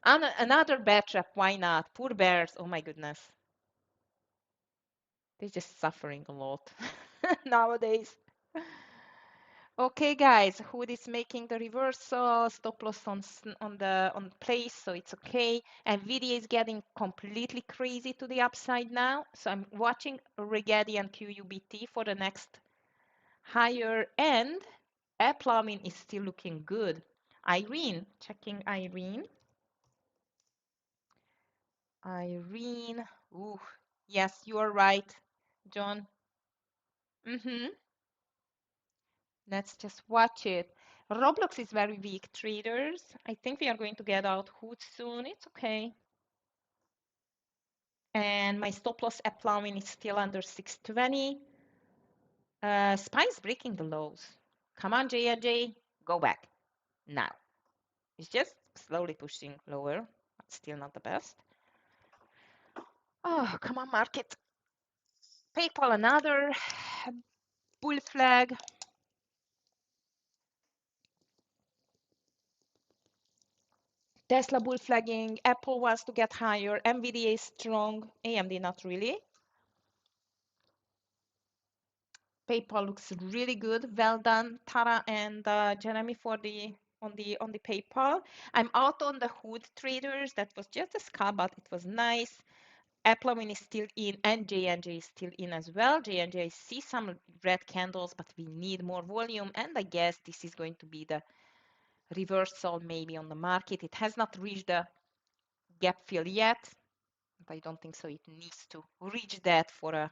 bear trap. Why not? Poor bears. Oh my goodness, they're just suffering a lot nowadays. Okay, guys, Hood is making the reversal, stop loss on place, so it's okay. Nvidia is getting completely crazy to the upside now, so I'm watching Rigetti and QUBT for the next higher end. Plumbing is still looking good. Irene, checking Irene. Irene, ooh, yes, you are right, John. Mm-hmm. Let's just watch it. Roblox is very weak, traders. I think we are going to get out Hood soon. It's okay. And my stop loss applying is still under 620. SPY is breaking the lows. Come on, J&J, go back now. It's just slowly pushing lower, but still not the best. Oh, come on, market. PayPal, another bull flag. Tesla bull flagging. Apple wants to get higher. NVIDIA is strong. AMD not really. PayPal looks really good. Well done, Tara and Jeremy, for the on the PayPal. I'm out on the Hood traders. That was just a scalp, but it was nice. Applemin is still in, and J&J is still in as well. J&J see some red candles, but we need more volume, and I guess this is going to be the reversal maybe on the market. It has not reached the gap fill yet, but I don't think so. It needs to reach that for a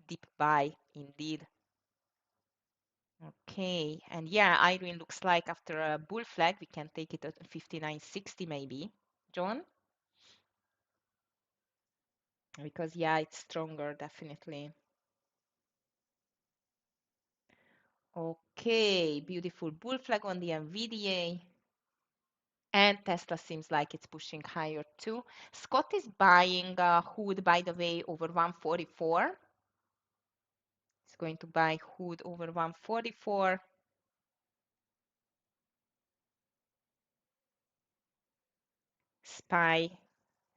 deep buy indeed. Okay, and yeah, Irene looks like after a bull flag, we can take it at 59.60 maybe. John? Because yeah, it's stronger, definitely. Okay, beautiful bull flag on the NVDA. And Tesla seems like it's pushing higher too. Scott is buying Hood, by the way, over 144. He's going to buy Hood over 144. SPY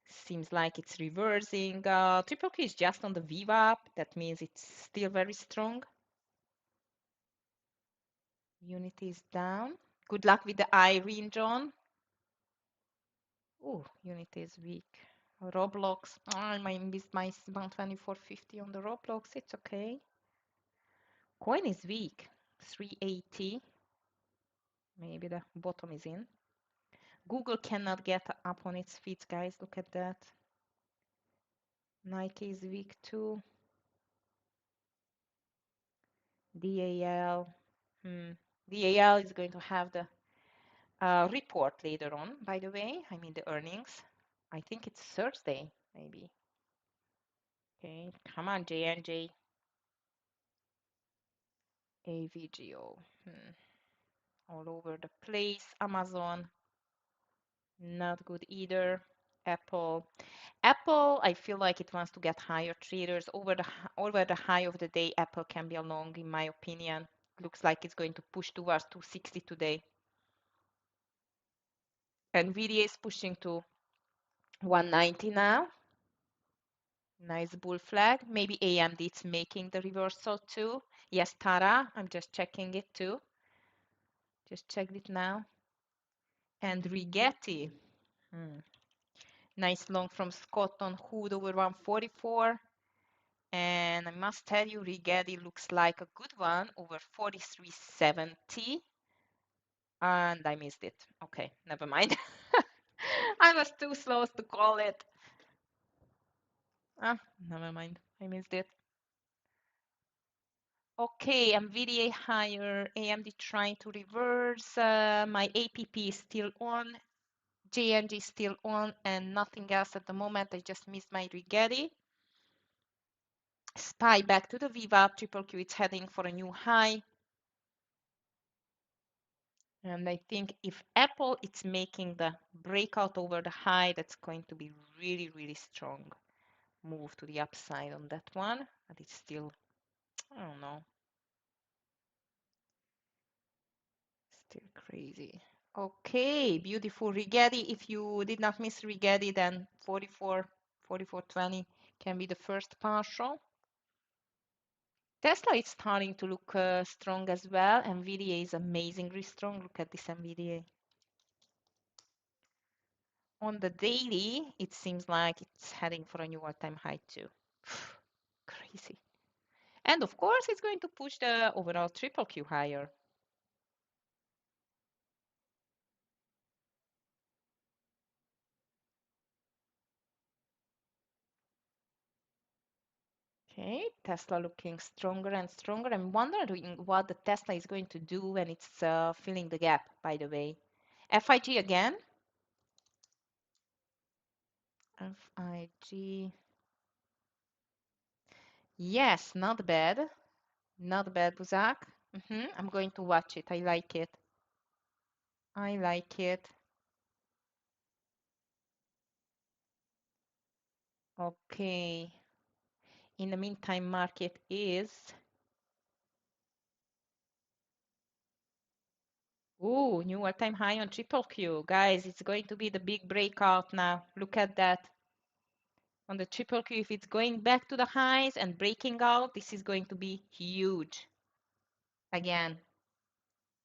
seems like it's reversing. Triple Q is just on the VWAP. That means it's still very strong. Unity is down. Good luck with the Irene, John. Oh, Unity is weak. Roblox. I missed my 124.50 on the Roblox. It's okay. Coin is weak. 380. Maybe the bottom is in. Google cannot get up on its feet, guys. Look at that. Nike is weak too. DAL. DAL is going to have the report later on, by the way. I mean the earnings. I think it's Thursday, maybe. Okay, come on, J&J. AVGO. All over the place. Amazon, not good either. Apple. Apple, I feel like it wants to get higher. Traders over the high of the day. Apple can be a long, in my opinion. Looks like it's going to push towards 260 today. Nvidia is pushing to 190 now. Nice bull flag. Maybe AMD it's making the reversal too. Yes, Tara, I'm just checking it too. Just checked it now. And Rigetti. Nice long from Scott on Hood over 144. And I must tell you, Rigetti looks like a good one over 43.70. And I missed it. Okay, never mind. I was too slow to call it. Ah, never mind. I missed it. Okay, NVIDIA higher, AMD trying to reverse. My APP is still on, JNG still on, and nothing else at the moment. I just missed my Rigetti. SPY back to the Viva, triple Q, it's heading for a new high. And I think if Apple it's making the breakout over the high, that's going to be really, really strong move to the upside on that one. But it's still, I don't know, still crazy. Okay, beautiful Rigetti. If you did not miss Rigetti, then 44.20 can be the first partial. Tesla is starting to look strong as well. NVIDIA is amazingly strong. Look at this NVIDIA. On the daily, it seems like it's heading for a new all-time high too. Crazy. And of course, it's going to push the overall triple Q higher. Okay, Tesla looking stronger and stronger. I'm wondering what the Tesla is going to do when it's filling the gap, by the way. FIG again. FIG. Yes, not bad. Not bad, Buzak. I'm going to watch it. I like it. I like it. Okay. In the meantime, market is. Ooh, new all-time high on triple Q. Guys, it's going to be the big breakout now. Look at that. On the triple Q, if it's going back to the highs and breaking out, this is going to be huge. Again,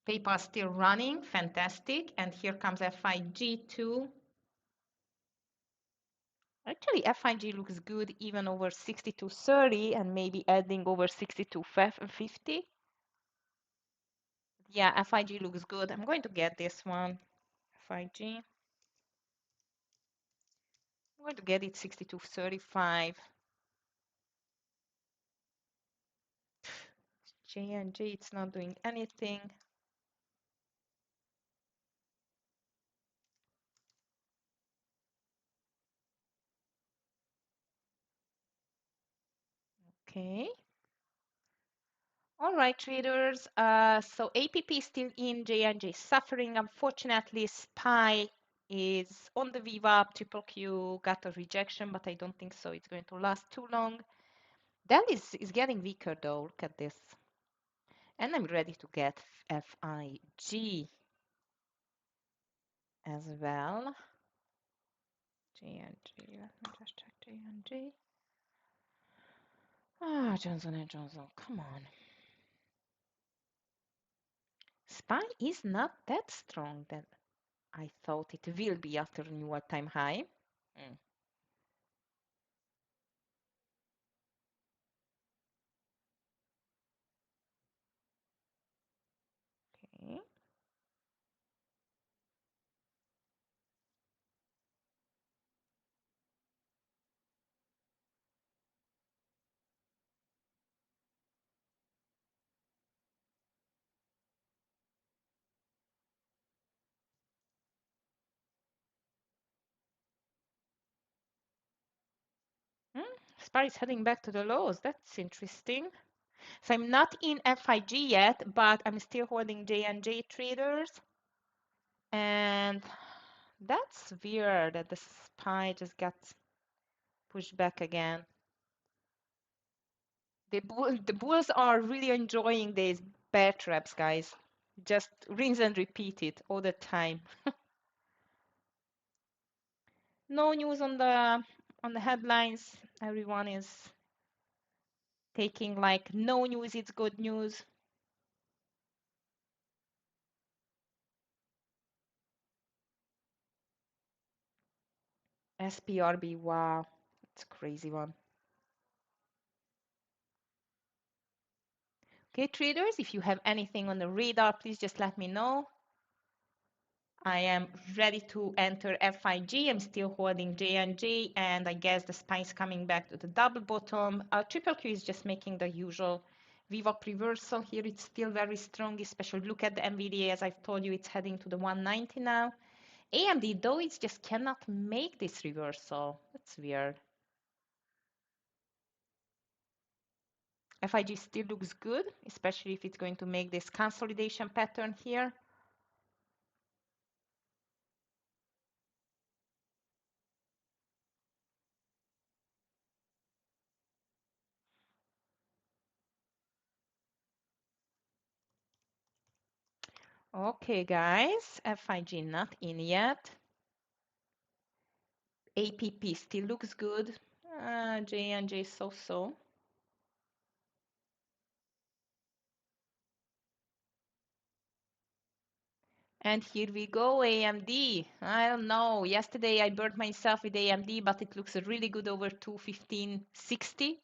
PayPal still running, fantastic. And here comes FIG too. Actually, FIG looks good even over 62.30 and maybe adding over 62.50. Yeah, FIG looks good. I'm going to get this one. FIG. I'm going to get it 62.35. J&J, it's not doing anything. Okay. All right, traders. So APP is still in, J&J suffering. Unfortunately, SPY is on the Viva. Triple Q got a rejection, but I don't think so. It's going to last too long. Dell is getting weaker though. Look at this. And I'm ready to get FIG as well. J&J. Let me just check J&J. Ah, Johnson & Johnson. Come on. SPY is not that strong than I thought it will be after a new all-time high. Okay. SPY is heading back to the lows. That's interesting. So I'm not in FIG yet, but I'm still holding J&J traders. And that's weird that the SPY just got pushed back again. The bulls are really enjoying these bear traps, guys. Just rinse and repeat it all the time. No news on the headlines. Everyone is taking like no news, it's good news. SPRB, wow, it's a crazy one. Okay, traders, if you have anything on the radar, please just let me know. I am ready to enter FIG. I'm still holding J&J, and I guess the SPY is coming back to the double bottom. Triple Q is just making the usual VWAP reversal here. It's still very strong, especially look at the NVDA. As I've told you, it's heading to the 190 now. AMD, though, it just cannot make this reversal. That's weird. FIG still looks good, especially if it's going to make this consolidation pattern here. Okay, guys, FIG not in yet. APP still looks good. J&J so-so. And here we go, AMD. I don't know. Yesterday I burned myself with AMD, but it looks really good over 215.60.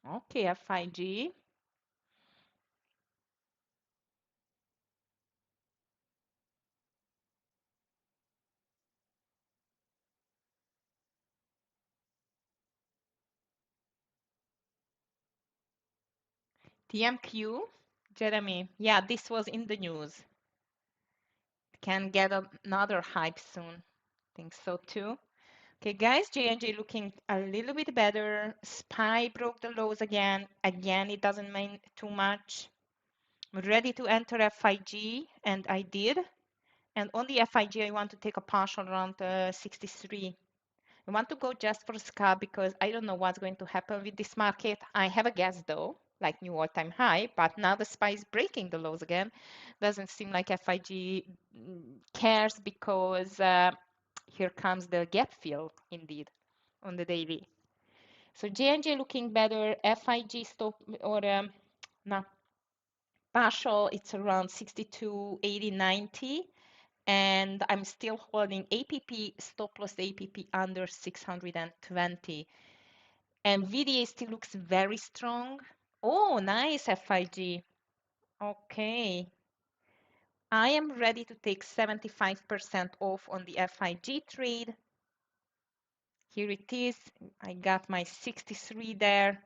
Okay, FIG. TMQ. Jeremy, yeah, this was in the news. Can get another hype soon. Think so too. Okay, guys, J&J looking a little bit better. SPY broke the lows again. Again, it doesn't mean too much. I'm ready to enter FIG, and I did. And on the FIG, I want to take a partial around 63. I want to go just for scalp because I don't know what's going to happen with this market. I have a guess though, like new all-time high, but now the SPY is breaking the lows again. Doesn't seem like FIG cares because here comes the gap fill indeed on the daily. So J&J looking better, FIG stop or no, partial, it's around 62, 80, 90. And I'm still holding APP, stop loss APP under 620. And VDA still looks very strong. Oh, nice FIG. Okay. I am ready to take 75% off on the FIG trade. Here it is. I got my 63 there.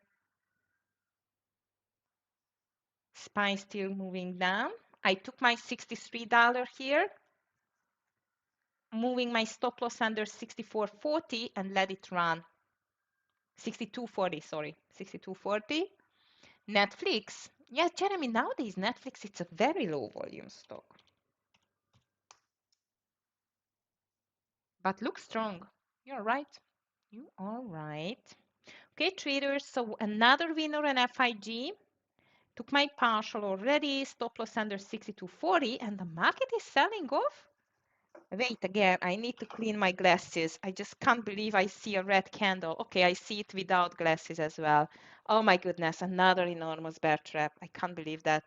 SPY still moving down. I took my $63 here, moving my stop loss under 64.40 and let it run. 62.40, sorry, 62.40. Netflix. Yeah, Jeremy, nowadays Netflix, it's a very low volume stock. But looks strong. You're right. You are right. Okay, traders, so another winner in FIG. Took my partial already, stop loss under 62.40, and the market is selling off. Wait, again, I need to clean my glasses. I just can't believe I see a red candle. Okay, I see it without glasses as well. Oh my goodness, another enormous bear trap. I can't believe that.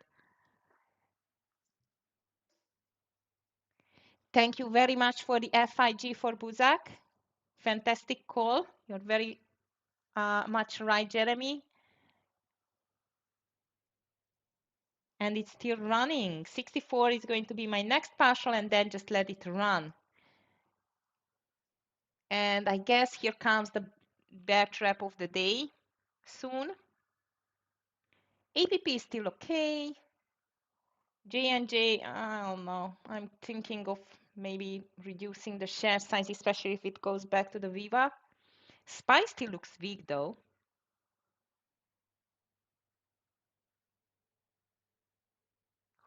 Thank you very much for the FIG for Buzak. Fantastic call. You're very much right, Jeremy. And it's still running. 64 is going to be my next partial, and then just let it run. And I guess here comes the bear trap of the day soon. APP is still okay. J&J, I don't know. I'm thinking of maybe reducing the share size, especially if it goes back to the Viva. SPY still looks weak though.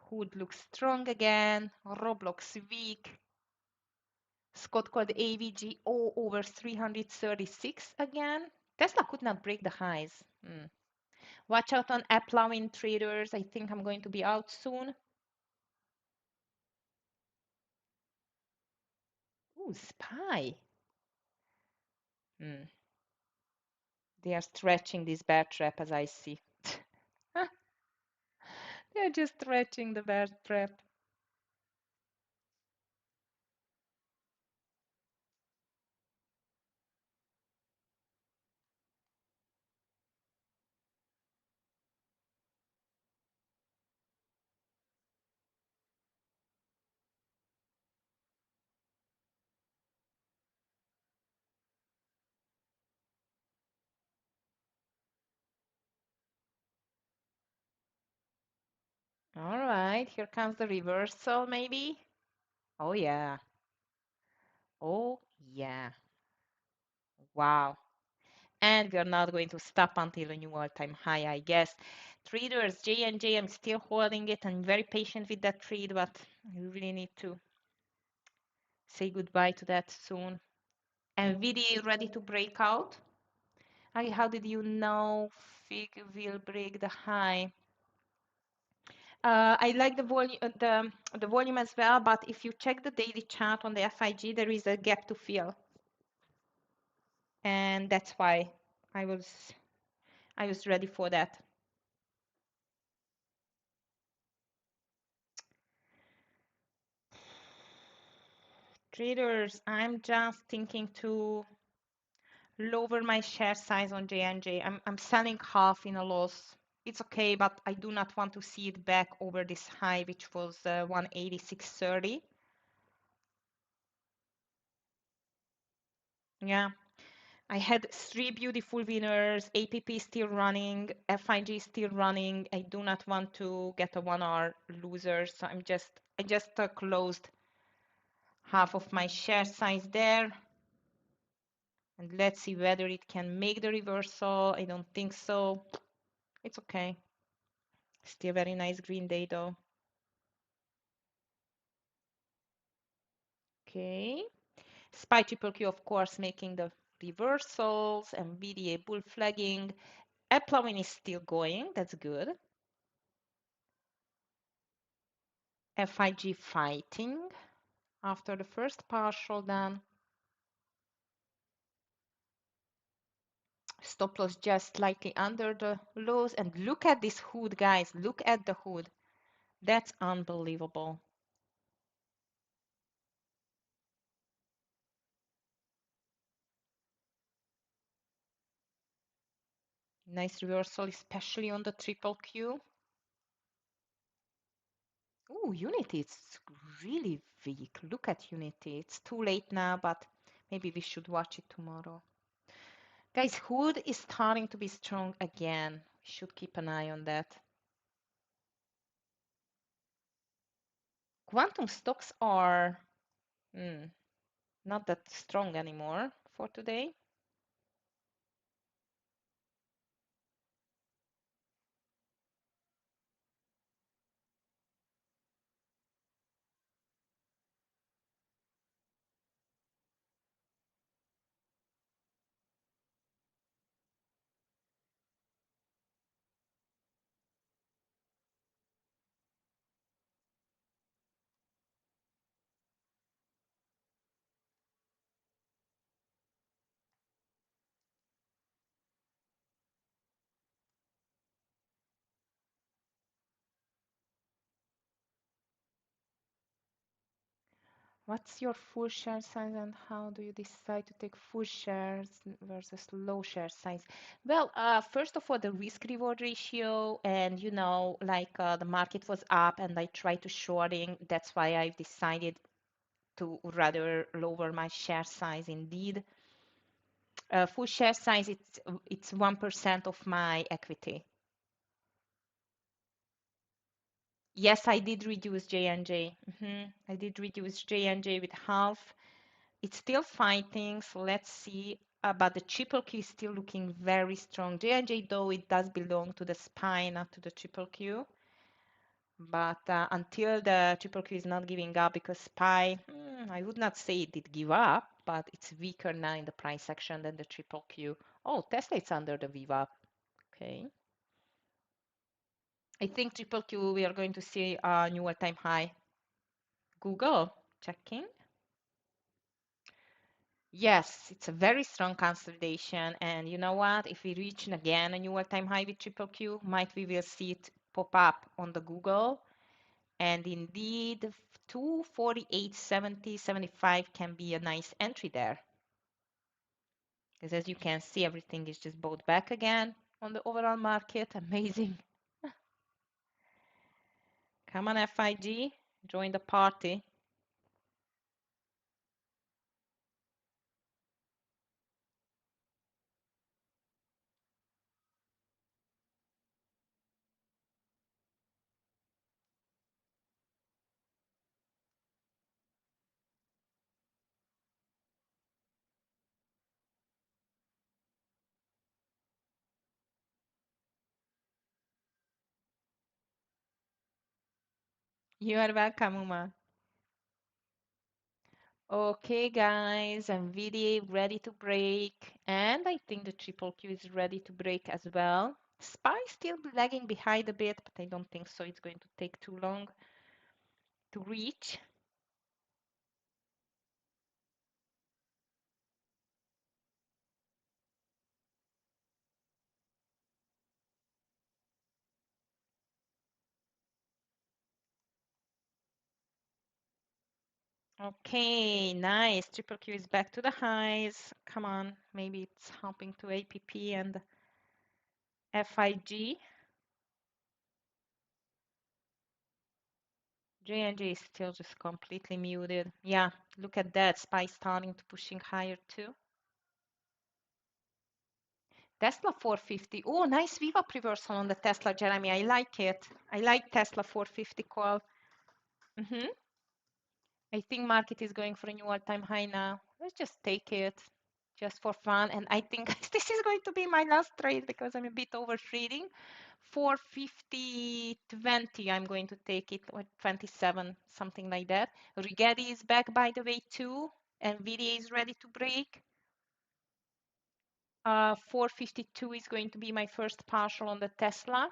Hood looks strong again. Roblox weak. Scott called AVGO over 336 again. Tesla could not break the highs. Watch out on Applowin traders. I think I'm going to be out soon. Ooh, SPY. They are stretching this bear trap as I see. They're just stretching the bear trap. All right, here comes the reversal maybe. Oh yeah. Oh yeah. Wow. And we are not going to stop until a new all-time high, I guess. Traders, J&J, I'm still holding it. I'm very patient with that trade, but I really need to say goodbye to that soon. NVIDIA ready to break out. How did you know FIG will break the high? I like the volume, the volume as well, but if you check the daily chart on the FIG, there is a gap to fill, and that's why I was ready for that. Traders, I'm just thinking to lower my share size on J&J. I'm selling half in a loss. It's okay, but I do not want to see it back over this high, which was 186.30. Yeah, I had three beautiful winners. APP still running, FIG still running. I do not want to get a 1 hour loser, so I just closed half of my share size there. And let's see whether it can make the reversal. I don't think so. It's okay. Still very nice green day though. Okay. SPY triple Q, of course, making the reversals. NVIDIA bull flagging. Applowin is still going. That's good. FIG fighting after the first partial done. Stop loss just slightly under the lows. And look at this hood, guys. Look at the hood. That's unbelievable. Nice reversal, especially on the triple Q. Ooh, Unity, it's really weak. Look at Unity. It's too late now, but maybe we should watch it tomorrow. Guys, Hood is starting to be strong again. We should keep an eye on that. Quantum stocks are not that strong anymore for today. What's your full share size and how do you decide to take full shares versus low share size? Well, first of all, the risk reward ratio, and like the market was up and I tried to shorting. That's why I've decided to rather lower my share size indeed. Full share size, it's 1% of my equity. Yes, I did reduce J&J. I did reduce J&J with half. It's still fighting, so let's see. But the triple Q is still looking very strong. J&J, though, it does belong to the SPY, not to the triple Q. But until the triple Q is not giving up, because SPY, I would not say it did give up, but it's weaker now in the price action than the triple Q. Oh, Tesla is under the VWAP. Okay. I think triple Q, we are going to see a new all-time high. Google, checking. Yes, it's a very strong consolidation. And you know what? If we reach again a new all-time high with triple Q, might we will see it pop up on the Google. And indeed, 248.70, 75 can be a nice entry there. Because as you can see, everything is just bought back again on the overall market. Amazing. Come on, FIG, join the party. You are welcome, Uma. Okay, guys, NVIDIA ready to break, and I think the triple Q is ready to break as well. SPY still lagging behind a bit, but I don't think so. It's going to take too long to reach. Okay, nice. Triple Q is back to the highs. Come on, maybe it's humping to APP and FIG. J&J is still just completely muted. Yeah, look at that. SPY starting to pushing higher too. Tesla 450. Oh, nice VWAP reversal on the Tesla, Jeremy. I like it. I like Tesla 450 call. I think market is going for a new all-time high now. Let's just take it just for fun. And I think this is going to be my last trade because I'm a bit over trading. 450.20, I'm going to take it, or 27, something like that. Rigetti is back, by the way, too. NVIDIA is ready to break. 452 is going to be my first partial on the Tesla.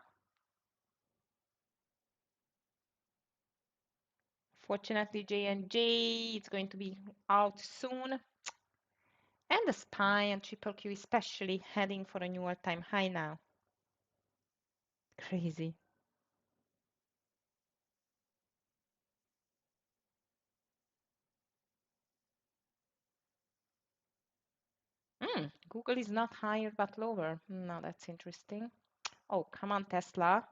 Fortunately, J&J is going to be out soon. And the SPY and triple Q especially heading for a new all-time high now. Crazy. Google is not higher but lower. No, that's interesting. Oh, come on, Tesla.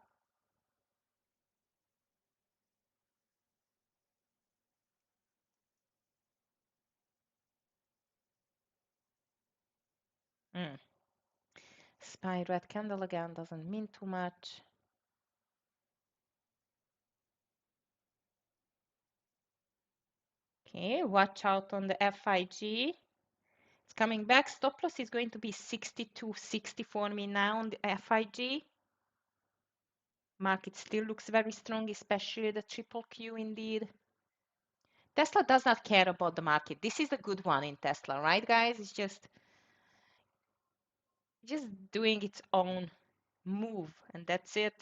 SPY red candle again doesn't mean too much. Okay, watch out on the FIG. It's coming back. Stop loss is going to be 62.60 for me now on the FIG. Market still looks very strong, especially the triple Q indeed. Tesla does not care about the market. This is the good one in Tesla, right, guys? It's just doing its own move, and that's it.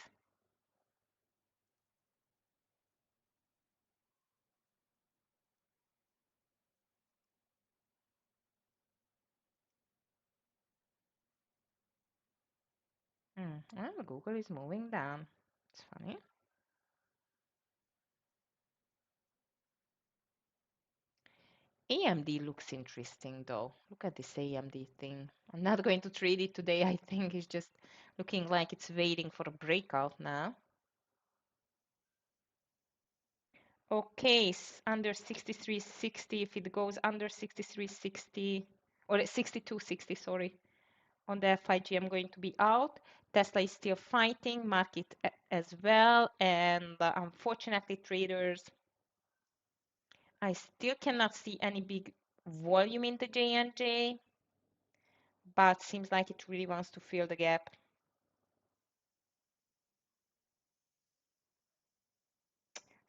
And Google is moving down. It's funny. AMD looks interesting though. Look at this AMD thing. I'm not going to trade it today. I think it's just looking like it's waiting for a breakout now. Okay, under 63.60. If it goes under 63.60 or 62.60, sorry, on the FIG, I'm going to be out. Tesla is still fighting, market as well. And unfortunately, traders, I still cannot see any big volume in the J&J, but seems like it really wants to fill the gap.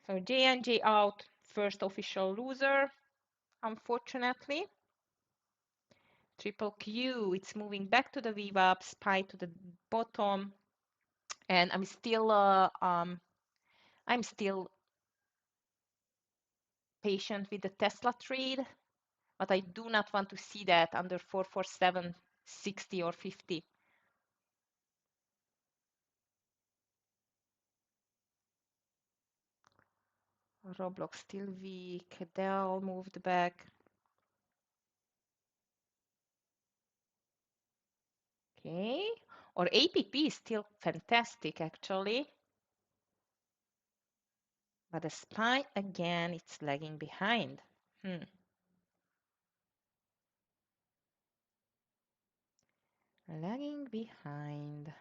So J&J out, first official loser, unfortunately. Triple Q, it's moving back to the VWAP, SPY to the bottom, and I'm still patient with the Tesla trade, but I do not want to see that under 447.60 or 50. Roblox still weak. Dell moved back. Okay, or APP is still fantastic actually. But the SPY again, it's lagging behind. Lagging behind.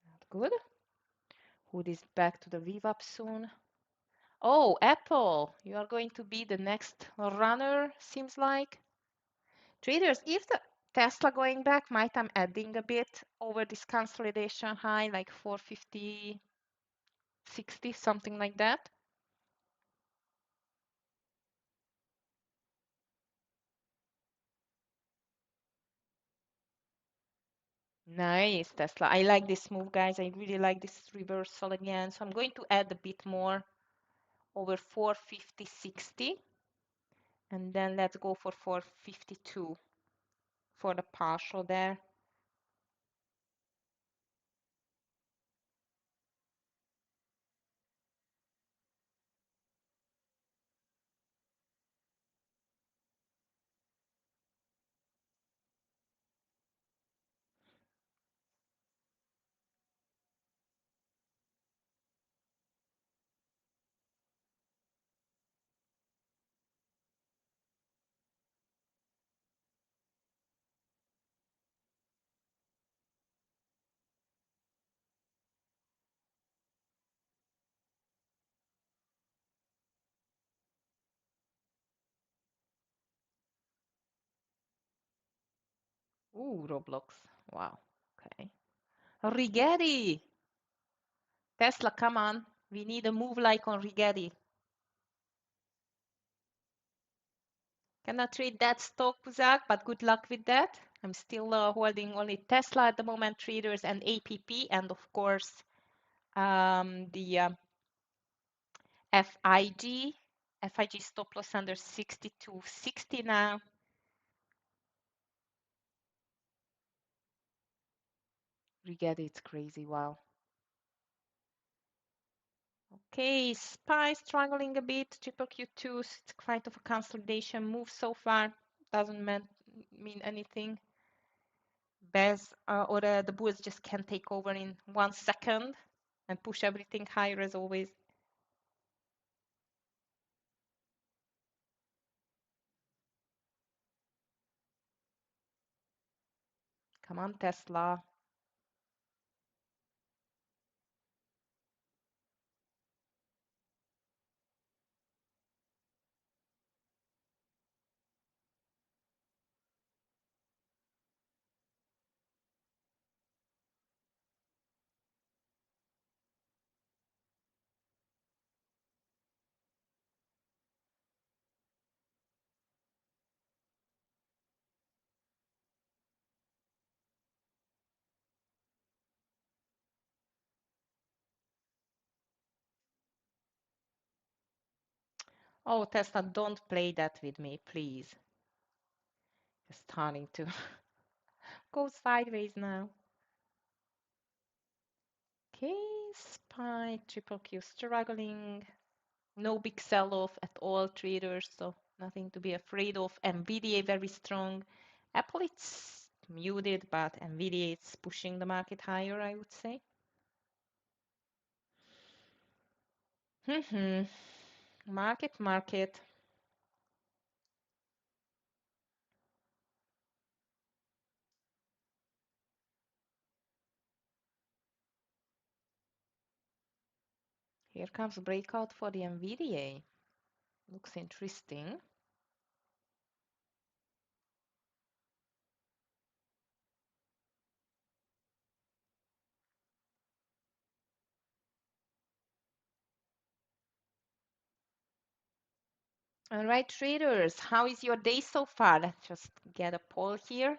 Not good. Hood is back to the VWAP soon. Oh, Apple, you are going to be the next runner, seems like. Traders, if the Tesla going back, might I'm adding a bit over this consolidation high, like 450, 60, something like that. Nice, Tesla. I like this move, guys. I really like this reversal again. So I'm going to add a bit more over 450, 60. And then let's go for 452 for the partial there. Ooh, Roblox. Wow. Okay. Rigetti. Tesla, come on. We need a move like on Rigetti. Cannot trade that stock, Zach, but good luck with that. I'm still holding only Tesla at the moment, traders and APP, and of course the FIG. FIG stop loss under 62.60 now. Rigetti, it's crazy. Wow. Okay, SPY struggling a bit. Triple Q2, it's quite of a consolidation move so far. Doesn't mean anything. Bears or the bulls just can take over in 1 second and push everything higher as always. Come on, Tesla. Oh, Tesla, don't play that with me, please. It's starting to go sideways now. Okay, SPY, triple Q struggling. No big sell-off at all, traders, so nothing to be afraid of. NVIDIA very strong. Apple it's muted, but NVIDIA it's pushing the market higher, I would say. Market. Here comes breakout for the NVIDIA. Looks interesting. All right, traders, how is your day so far? Let's just get a poll here.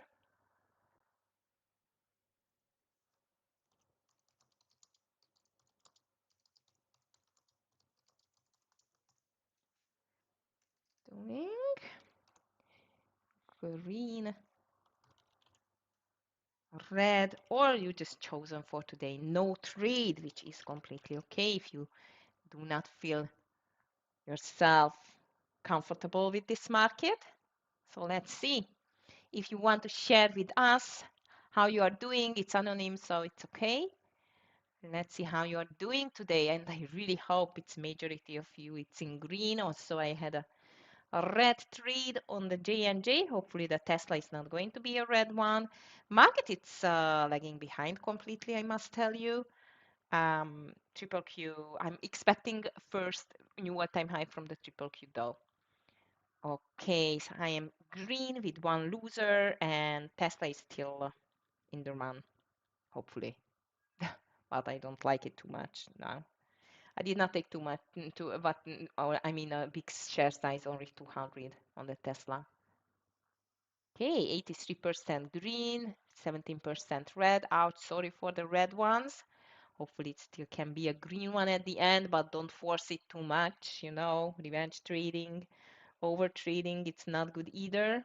Doing green, red, or you just chosen for today no trade, which is completely okay if you do not feel yourself comfortable with this market. So let's see. If you want to share with us how you are doing, it's anonymous, so it's okay. Let's see how you are doing today. And I really hope it's majority of you. It's in green. Also, I had a red trade on the J&J. Hopefully the Tesla is not going to be a red one. Market, it's lagging behind completely, I must tell you. Triple Q, I'm expecting first new all-time high from the Triple Q though. Okay, so I am green with one loser and Tesla is still in the run, hopefully. But I don't like it too much now. I did not take too much, but I mean a big share size, only 200 on the Tesla. Okay, 83% green, 17% red. Ouch, sorry for the red ones. Hopefully it still can be a green one at the end, but don't force it too much, you know, revenge trading, over trading, it's not good either.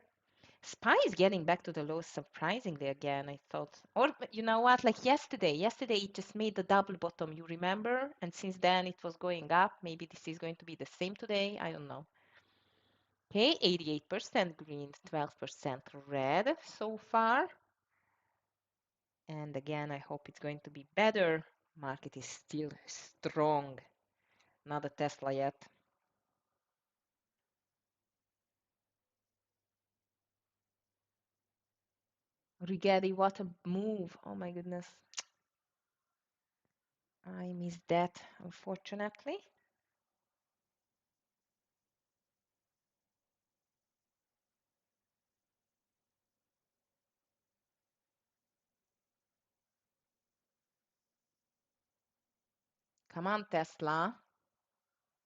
SPY is getting back to the lows surprisingly again, I thought. Or you know what, like yesterday it just made the double bottom, you remember? And since then it was going up. Maybe this is going to be the same today, I don't know. Okay, 88% green, 12% red so far. And again, I hope it's going to be better. Market is still strong. Not a Tesla yet. Rigetti, what a move. Oh my goodness. I missed that, unfortunately. Come on, Tesla.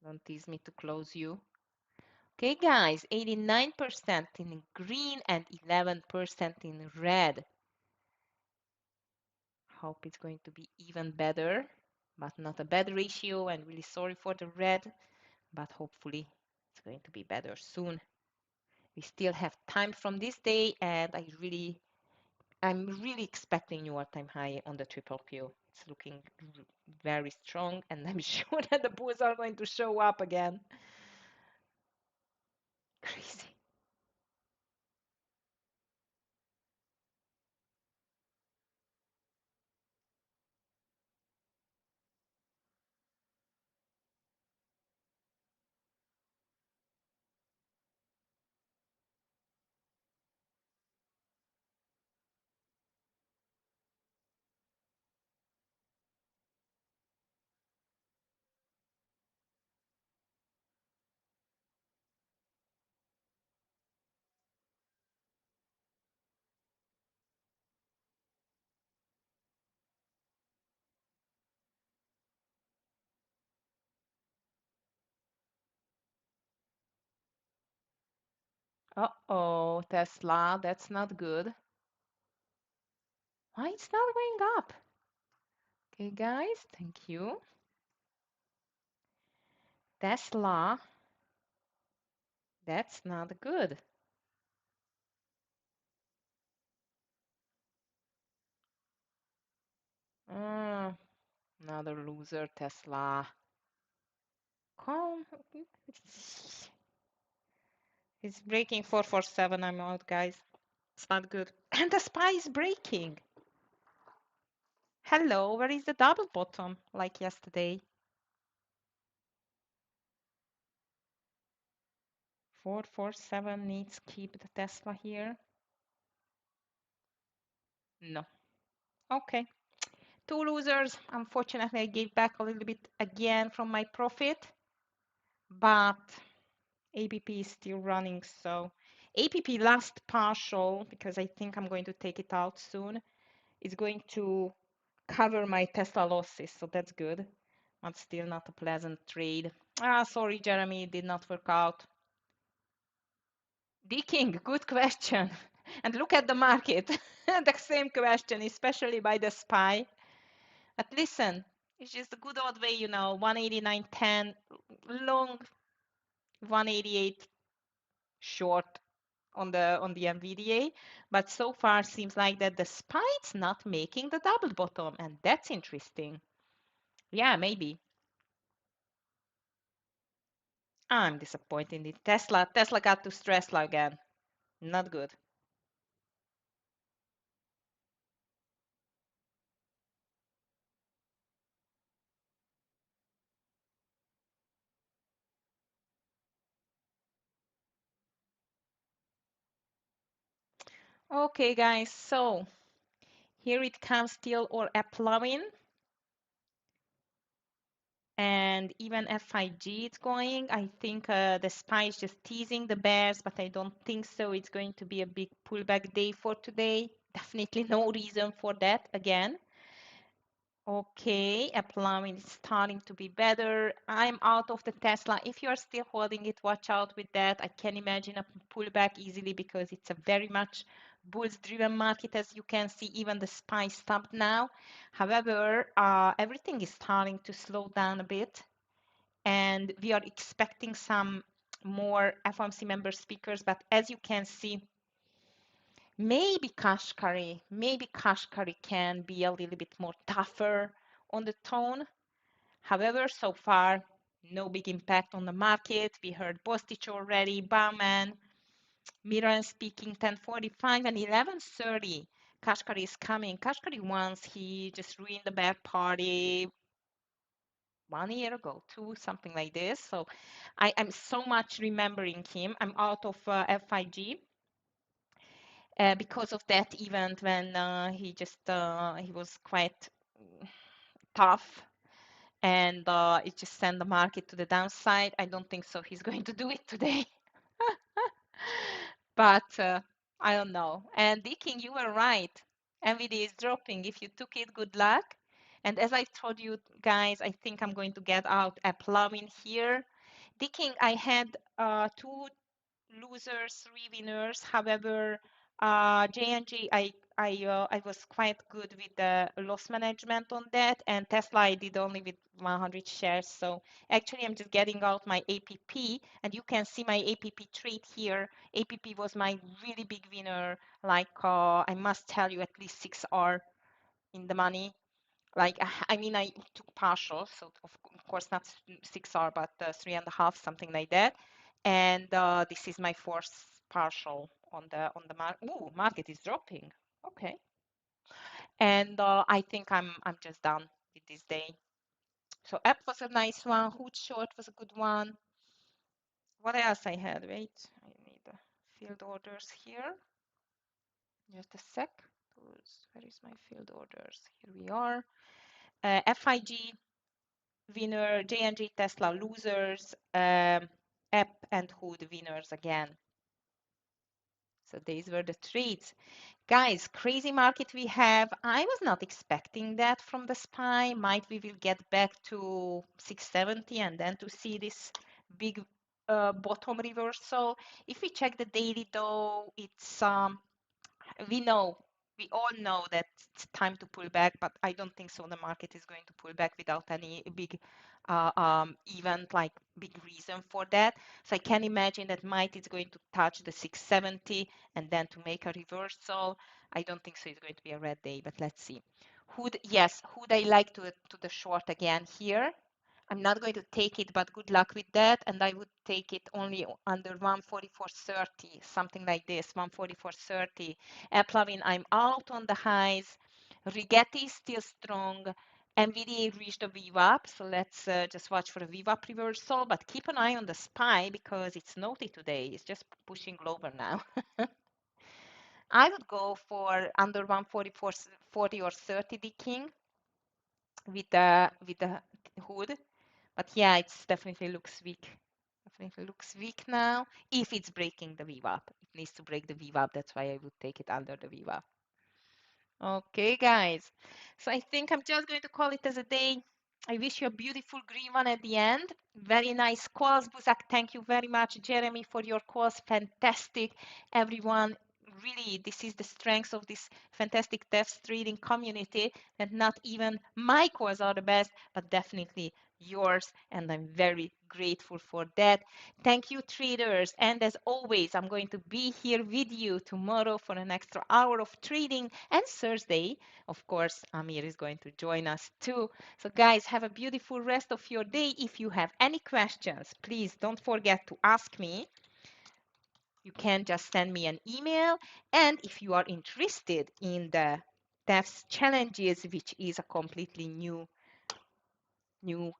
Don't tease me to close you. Okay, guys, 89% in green and 11% in red. Hope it's going to be even better, but not a bad ratio. And really sorry for the red, but hopefully it's going to be better soon. We still have time from this day, and I'm really expecting new all-time high on the triple Q. It's looking very strong, and I'm sure that the bulls are going to show up again. Crazy. Uh-oh, Tesla, that's not good. Why it's not going up? Okay, guys, thank you. Tesla, that's not good. Another loser, Tesla. Come. It's breaking 447. I'm out, guys. It's not good. And the SPY is breaking. Hello, where is the double bottom like yesterday? 447 needs keep the Tesla here. No. Okay. Two losers. Unfortunately, I gave back a little bit again from my profit, but APP is still running. So APP last partial, because I think I'm going to take it out soon, is going to cover my Tesla losses. So that's good, but still not a pleasant trade. Sorry, Jeremy, it did not work out. King, good question. And look at the market. The same question, especially by the SPY. But listen, it's just a good old way, 189.10 long, 188 short on the NVDA. But so far seems like that the SPY's not making the double bottom, and that's interesting. Yeah, maybe. I'm disappointed in Tesla. Tesla got to stress again. Not good. Okay, guys, so here it comes still or applauing. And even FIG it's going. I think the SPY is just teasing the bears, but I don't think so. It's going to be a big pullback day for today. Definitely no reason for that again. Okay, applying is starting to be better. I'm out of the Tesla. If you are still holding it, watch out with that. I can imagine a pullback easily because it's a very much bulls-driven market, as you can see. Even the SPY stopped now. However, everything is starting to slow down a bit, and we are expecting some more FOMC member speakers. But as you can see, maybe Kashkari can be a little bit more tougher on the tone. However, so far, no big impact on the market. We heard Bostich already, Bauman, Miran speaking 10:45 and 11:30. Kashkari is coming. Kashkari once he just ruined the bear party 1 year ago, two, something like this. So I'm so much remembering him. I'm out of FIG. Because of that event when he was quite tough and it just sent the market to the downside. I don't think so he's going to do it today. But I don't know. And King, you were right. NVIDIA is dropping. If you took it, good luck. And as I told you guys, I think I'm going to get out a plugin here. King, I had two losers, three winners. However, J&J, I was quite good with the loss management on that, and Tesla I did only with 100 shares. So actually, I'm just getting out my APP, and you can see my APP trade here. APP was my really big winner. Like I must tell you, at least 6R in the money. Like I mean, I took partial, so of course not 6R, but 3.5, something like that. And this is my fourth partial on the market. Ooh, market is dropping. Okay. And I think I'm just done with this day. So app was a nice one. Hood short was a good one. What else I had? Wait, I need the field orders here. Just a sec. Where is my field orders? Here we are. FIG winner, J&J Tesla losers, app and hood winners again. So these were the trades. Guys, crazy market we have. I was not expecting that from the SPY. Might we will get back to 670 and then to see this big bottom reversal. If we check the daily though, it's we all know that it's time to pull back, but I don't think so. The market is going to pull back without any big event, like big reason for that. So I can imagine that might is going to touch the 670 and then to make a reversal. I don't think so. It's going to be a red day, but let's see. Yes, Hood I like to the short again here. I'm not going to take it, but good luck with that. And I would take it only under 144.30, something like this, 144.30. Eplavin, I'm out on the highs. Rigetti is still strong. NVDA reached a VWAP, so let's just watch for a VWAP reversal, but keep an eye on the SPY because it's naughty today. It's just pushing lower now. I would go for under 144.40 or 30 decking with the hood. But yeah, it's definitely looks weak. Definitely looks weak now. If it's breaking the VWAP, it needs to break the VWAP. That's why I would take it under the VWAP. Okay, guys. So I think I'm just going to call it as a day. I wish you a beautiful green one at the end. Very nice calls, Buzak. Thank you very much, Jeremy, for your calls. Fantastic. Everyone, really, this is the strength of this fantastic TEFS trading community, that not even my calls are the best, but definitely yours. And I'm very grateful for that. Thank you, traders. And as always, I'm going to be here with you tomorrow for an extra hour of trading. And Thursday, of course, Amir is going to join us too. So, guys, have a beautiful rest of your day. If you have any questions, please don't forget to ask me. You can just send me an email. And if you are interested in the TEFS challenges, which is a completely new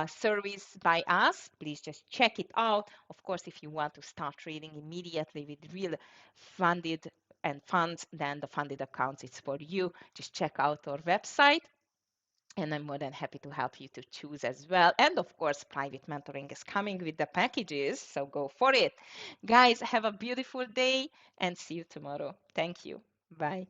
service by us, please just check it out. Of course, if you want to start trading immediately with real funded and funds, then the funded accounts is for you. Just check out our website. And I'm more than happy to help you to choose as well. And of course, private mentoring is coming with the packages, so go for it. Guys, have a beautiful day and see you tomorrow. Thank you. Bye.